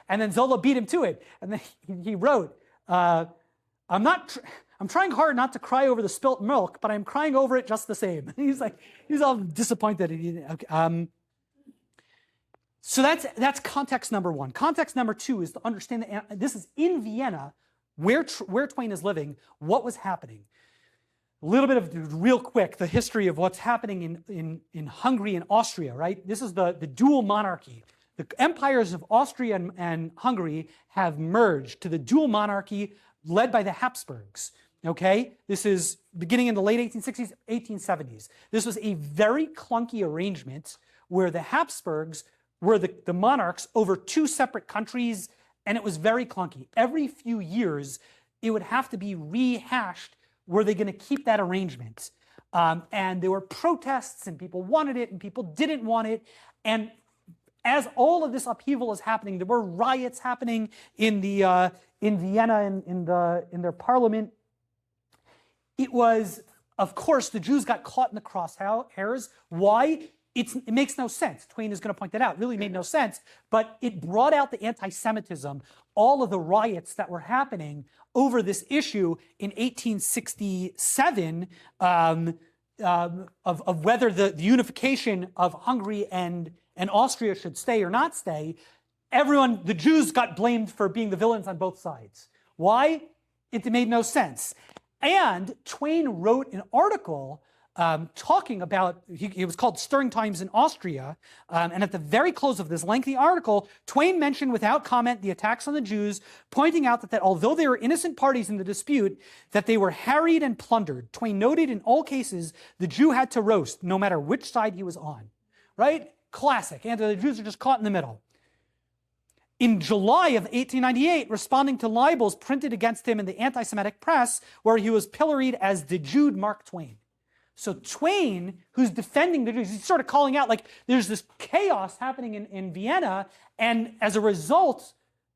And then Zola beat him to it. And then he wrote, I'm trying hard not to cry over the spilt milk, but I'm crying over it just the same. He's all disappointed. So that's context number 1. Context number 2 is to understand that this is in Vienna, where Twain is living, what was happening. A little bit of, real quick, the history of what's happening in Hungary and Austria, right? This is the dual monarchy. The empires of Austria and Hungary have merged to the dual monarchy led by the Habsburgs, okay? This is beginning in the late 1860s, 1870s. This was a very clunky arrangement where the Habsburgs were the monarchs over 2 separate countries, and it was very clunky. Every few years, it would have to be rehashed. Were they going to keep that arrangement? And there were protests, and people wanted it, and people didn't want it. And as all of this upheaval is happening, there were riots happening in Vienna in their parliament. It was, of course, the Jews got caught in the crosshairs. Why? It makes no sense. Twain is going to point that out. It really made no sense. But it brought out the anti-Semitism, all of the riots that were happening over this issue in 1867 of whether the unification of Hungary and Austria should stay or not stay. The Jews got blamed for being the villains on both sides. Why? It made no sense. And Twain wrote an article talking about, it was called Stirring Times in Austria, and at the very close of this lengthy article, Twain mentioned without comment the attacks on the Jews, pointing out that although they were innocent parties in the dispute, that they were harried and plundered. Twain noted in all cases, the Jew had to roast, no matter which side he was on. Right? Classic. And the Jews are just caught in the middle. in July of 1898, responding to libels printed against him in the anti-Semitic press, where he was pilloried as the Jude Mark Twain. So Twain, who's defending the Jews, he's sort of calling out, like, there's this chaos happening in Vienna, and as a result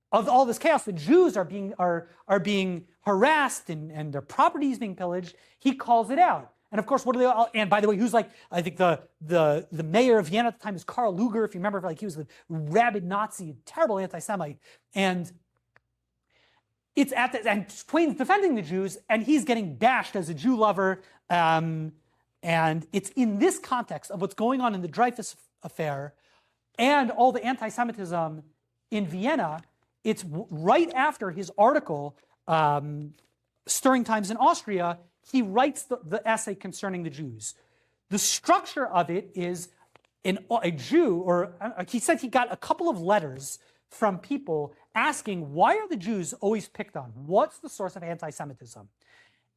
of all this chaos, the Jews are being harassed and their property is being pillaged. He calls it out. And of course, what are they all, and by the way, who's like, I think the mayor of Vienna at the time is Karl Lueger, if you remember, like he was the rabid Nazi, terrible anti-Semite. And it's at the, and Twain's defending the Jews, and he's getting bashed as a Jew lover. And it's in this context of what's going on in the Dreyfus affair and all the anti-Semitism in Vienna. It's right after his article, Stirring Times in Austria, he writes the essay concerning the Jews. The structure of it is a Jew, or he said he got a couple of letters from people asking, why are the Jews always picked on? What's the source of anti-Semitism?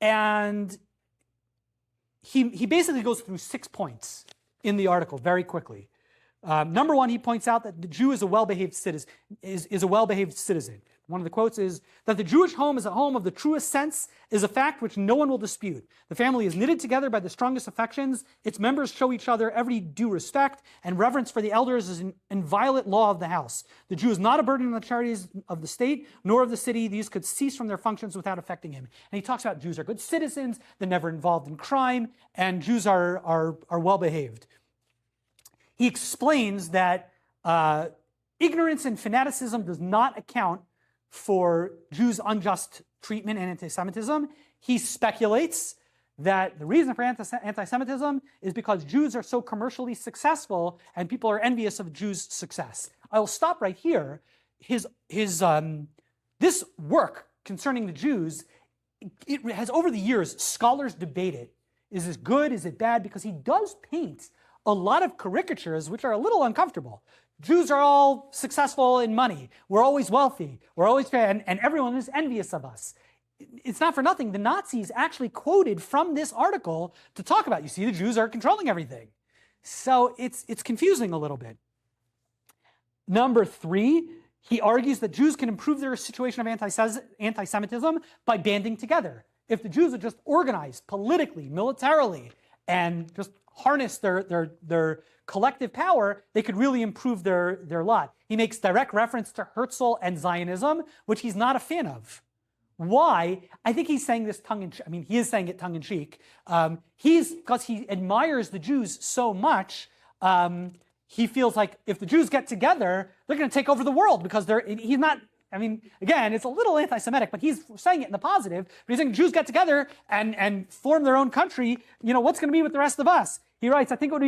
And he basically goes through 6 points in the article very quickly. Number one, he points out that the Jew is a well-behaved citizen. One of the quotes is that the Jewish home is a home of the truest sense is a fact which no one will dispute. The family is knitted together by the strongest affections. Its members show each other every due respect, and reverence for the elders is an inviolate law of the house. The Jew is not a burden on the charities of the state, nor of the city. These could cease from their functions without affecting him. And he talks about Jews are good citizens, they're never involved in crime, and Jews are well-behaved. He explains that ignorance and fanaticism does not account for Jews' unjust treatment and anti-Semitism. He speculates that the reason for anti-Semitism is because Jews are so commercially successful and people are envious of Jews' success. I will stop right here. This work concerning the Jews, it has over the years, scholars debate it. Is this good? Is it bad? Because he does paint a lot of caricatures which are a little uncomfortable. Jews are all successful in money. We're always wealthy. We're always, and everyone is envious of us. It's not for nothing. The Nazis actually quoted from this article to talk about, you see, the Jews are controlling everything. So it's confusing a little bit. Number three, he argues that Jews can improve their situation of anti-Semitism by banding together. If the Jews are just organized politically, militarily, and just harness their collective power, they could really improve their lot. He makes direct reference to Herzl and Zionism, which he's not a fan of. Why? I think he's saying this tongue-in-cheek. I mean, he is saying it tongue-in-cheek. Because he admires the Jews so much, he feels like if the Jews get together, they're going to take over the world because he's not. I mean, again, it's a little anti-Semitic, but he's saying it in the positive. But he's saying Jews get together and form their own country. You know, what's going to be with the rest of us? He writes, I think it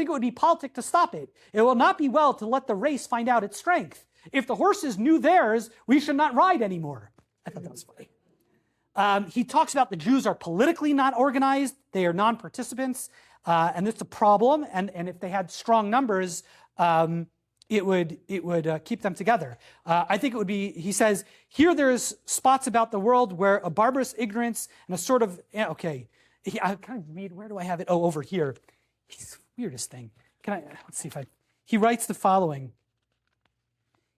would be politic to stop it. It will not be well to let the race find out its strength. If the horses knew theirs, we should not ride anymore. I thought that was funny. He talks about the Jews are politically not organized. They are non-participants. And it's a problem. And if they had strong numbers, it would keep them together. I think it would be, he says, here there's spots about the world where a barbarous ignorance and a sort of, I kind of read, where do I have it? Oh, over here. It's the weirdest thing. Let's see if he writes the following.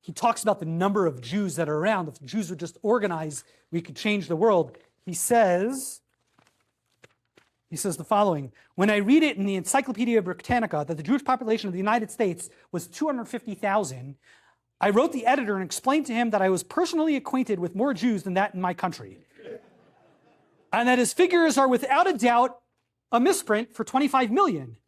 He talks about the number of Jews that are around. If the Jews would just organize, we could change the world. He says the following. When I read it in the Encyclopedia Britannica that the Jewish population of the United States was 250,000, I wrote the editor and explained to him that I was personally acquainted with more Jews than that in my country. And that his figures are without a doubt a misprint for 25 million.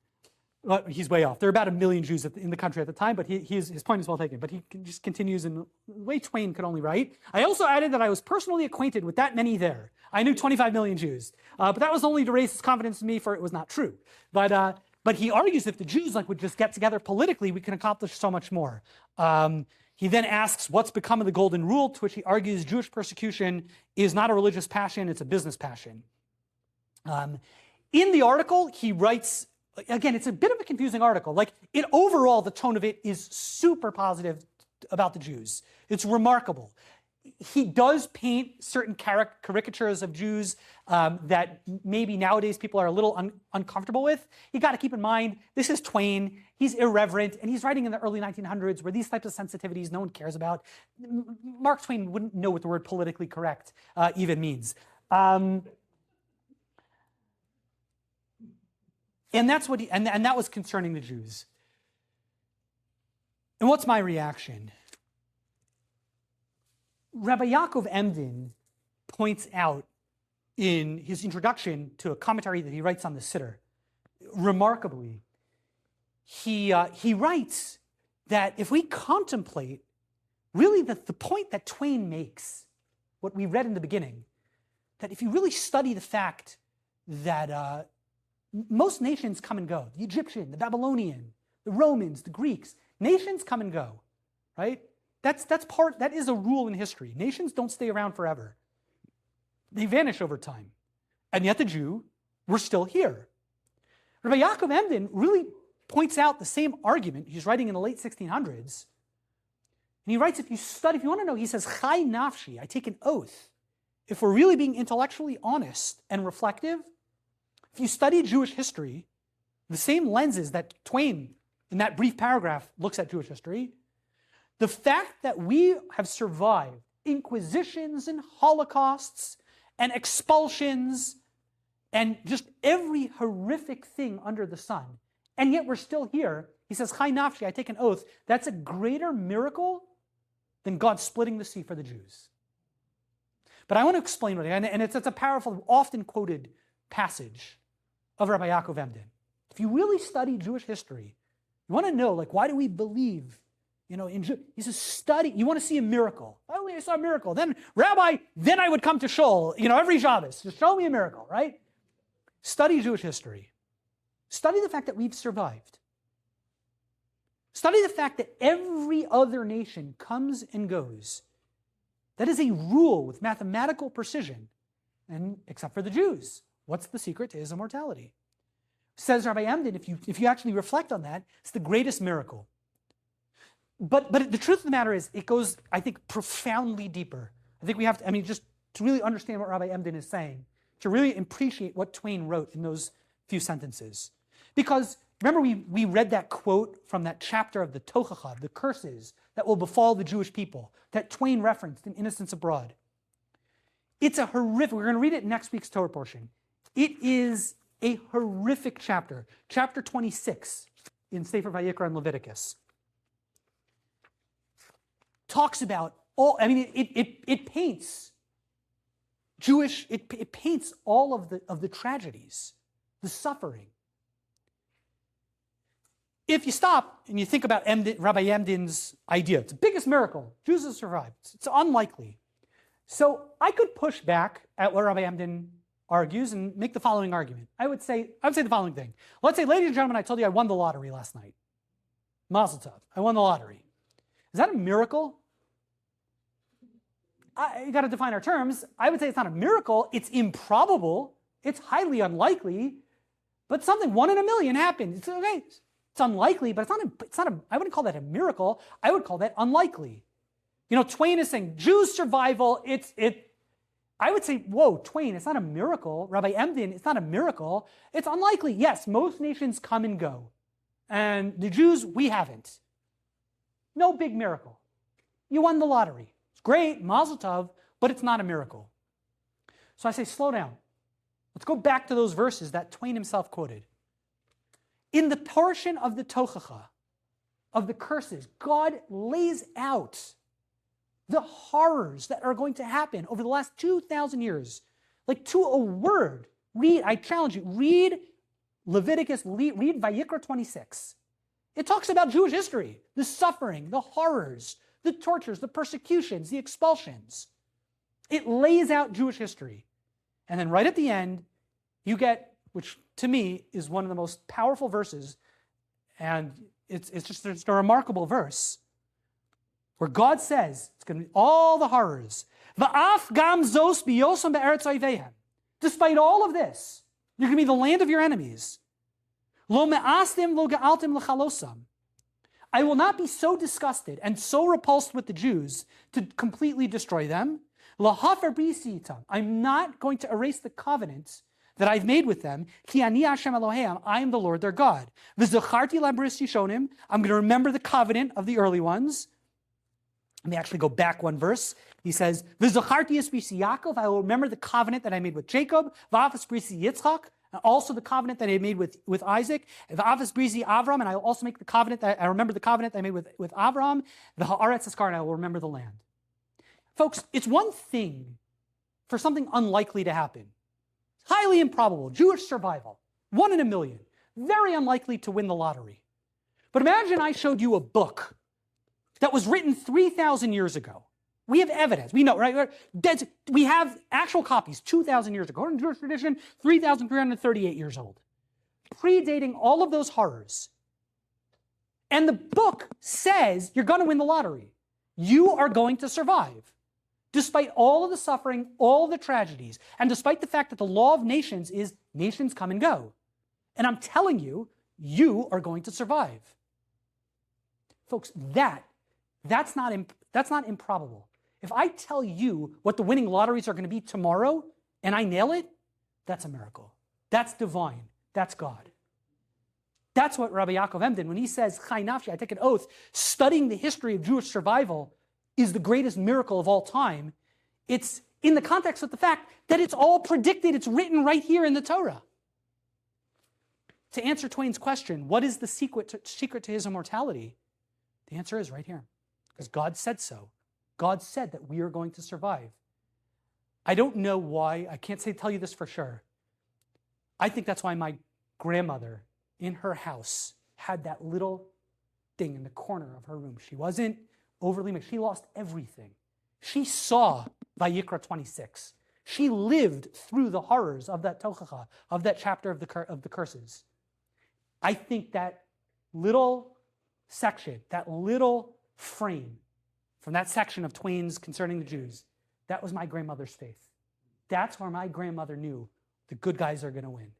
Well, he's way off. There are about 1 million Jews in the country at the time, but his point is well taken. But he just continues in the way Twain could only write. I also added that I was personally acquainted with that many there. I knew 25 million Jews. But that was only to raise his confidence in me, for it was not true. But he argues if the Jews would just get together politically, we can accomplish so much more. He then asks what's become of the Golden Rule, to which he argues Jewish persecution is not a religious passion, it's a business passion. In the article, he writes, again, it's a bit of a confusing article. Like, overall, the tone of it is super positive about the Jews. It's remarkable. he does paint certain caricatures of Jews that maybe nowadays people are a little uncomfortable with. You got to keep in mind, this is Twain. He's irreverent, and he's writing in the early 1900s where these types of sensitivities no one cares about. Mark Twain wouldn't know what the word politically correct even means. And that's what and that was concerning the Jews. And what's my reaction? Rabbi Yaakov Emden points out in his introduction to a commentary that he writes on the Siddur, remarkably, he writes that if we contemplate really the point that Twain makes, what we read in the beginning, that if you really study the fact that most nations come and go, the Egyptian, the Babylonian, the Romans, the Greeks, nations come and go, right? That is a rule in history. Nations don't stay around forever. They vanish over time. And yet the Jew, we're still here. Rabbi Yaakov Emden really points out the same argument. He's writing in the late 1600s. And he writes, if you want to know, he says, Chai nafshi, I take an oath. If we're really being intellectually honest and reflective, if you study Jewish history, the same lenses that Twain, in that brief paragraph, looks at Jewish history, the fact that we have survived inquisitions and holocausts and expulsions and just every horrific thing under the sun, and yet we're still here, he says, Chai nafshi, I take an oath, that's a greater miracle than God splitting the sea for the Jews. But I want to explain what, and it's a powerful, often quoted passage of Rabbi Yaakov Emden. If you really study Jewish history, you want to know, why do we believe, he says, study, you want to see a miracle. Oh, I saw a miracle. Then, Rabbi, then I would come to Shul, every Shabbos. Just show me a miracle, right? Study Jewish history. Study the fact that we've survived. Study the fact that every other nation comes and goes. That is a rule with mathematical precision, and except for the Jews. What's the secret to his immortality? Says Rabbi Emden, if you actually reflect on that, it's the greatest miracle. But the truth of the matter is, it goes, I think, profoundly deeper. I think we have to, just to really understand what Rabbi Emden is saying, to really appreciate what Twain wrote in those few sentences. Because, remember we read that quote from that chapter of the Tochacha, the curses that will befall the Jewish people, that Twain referenced in Innocents Abroad. It's a horrific, we're going to read it in next week's Torah portion. It is a horrific chapter, chapter 26 in Sefer Vayikra and Leviticus. Talks about it paints Jewish, it paints all of the tragedies, the suffering. If you stop and you think about Rabbi Emden's idea, it's the biggest miracle, Jews have survived. It's unlikely. So I could push back at what Rabbi Emden argues and make the following argument. I would say the following thing. Let's say, ladies and gentlemen, I told you I won the lottery last night. Mazel tov, I won the lottery. Is that a miracle? You got to define our terms. I would say it's not a miracle. It's improbable. It's highly unlikely. But something 1 in a million happened. It's okay. It's unlikely, but it's not a. I wouldn't call that a miracle. I would call that unlikely. Twain is saying Jews' survival. I would say, whoa, Twain, it's not a miracle. Rabbi Emden, it's not a miracle. It's unlikely. Yes, most nations come and go. And the Jews, we haven't. No big miracle. You won the lottery. It's great, mazel tov, but it's not a miracle. So I say, slow down. Let's go back to those verses that Twain himself quoted. In the portion of the Tochacha, of the curses, God lays out the horrors that are going to happen over the last 2,000 years. To a word. I challenge you, read Leviticus, read Vayikra 26. It talks about Jewish history, the suffering, the horrors, the tortures, the persecutions, the expulsions. It lays out Jewish history. And then right at the end, you get, which to me is one of the most powerful verses, and it's just a remarkable verse, where God says, it's going to be all the horrors. Va'af gam zos biyosam be'eretz oivehem. Despite all of this, you're going to be the land of your enemies. Lo me'astim lo ga'altim l'chalosam. I will not be so disgusted and so repulsed with the Jews to completely destroy them. Lahafer brisi itam. I'm not going to erase the covenants that I've made with them. Ki ani Hashem Eloheim, I am the Lord their God. V'zacharti labris yishonim. I'm going to remember the covenant of the early ones. Let me actually go back one verse. He says, V'zacharti es brisi Yaakov. I will remember the covenant that I made with Jacob. V'afes brisi Yitzchak. And also the covenant that I made with Isaac. V'afes brisi Avram. And I will also make the covenant that I remember the covenant that I made with Avram. V'ha'aretz eskar. And I will remember the land. Folks, it's one thing for something unlikely to happen. Highly improbable, Jewish survival, 1 in a million, very unlikely to win the lottery. But imagine I showed you a book that was written 3,000 years ago. We have evidence, we know, right? We have actual copies 2,000 years ago. According to Jewish tradition, 3,338 years old, predating all of those horrors. And the book says you're going to win the lottery. You are going to survive. Despite all of the suffering, all of the tragedies, and despite the fact that the law of nations is nations come and go. And I'm telling you, you are going to survive. Folks, that's not improbable. If I tell you what the winning lotteries are going to be tomorrow, and I nail it, that's a miracle. That's divine. That's God. That's what Rabbi Yaakov M did when he says, Chai nafshi, I take an oath, studying the history of Jewish survival is the greatest miracle of all time. It's in the context of the fact that it's all predicted, it's written right here in the Torah. To answer Twain's question, what is the secret to his immortality? The answer is right here, because God said so. God said that we are going to survive. I don't know why, I can't tell you this for sure. I think that's why my grandmother in her house had that little thing in the corner of her room. She wasn't overly, she lost everything. She saw Vayikra 26. She lived through the horrors of that tochacha, of that chapter of the curses. I think that little section, that little frame from that section of Twain's concerning the Jews, that was my grandmother's faith. That's where my grandmother knew the good guys are going to win.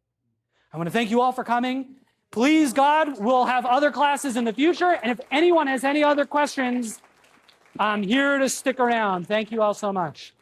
I want to thank you all for coming. Please, God, we'll have other classes in the future. And if anyone has any other questions, I'm here to stick around. Thank you all so much.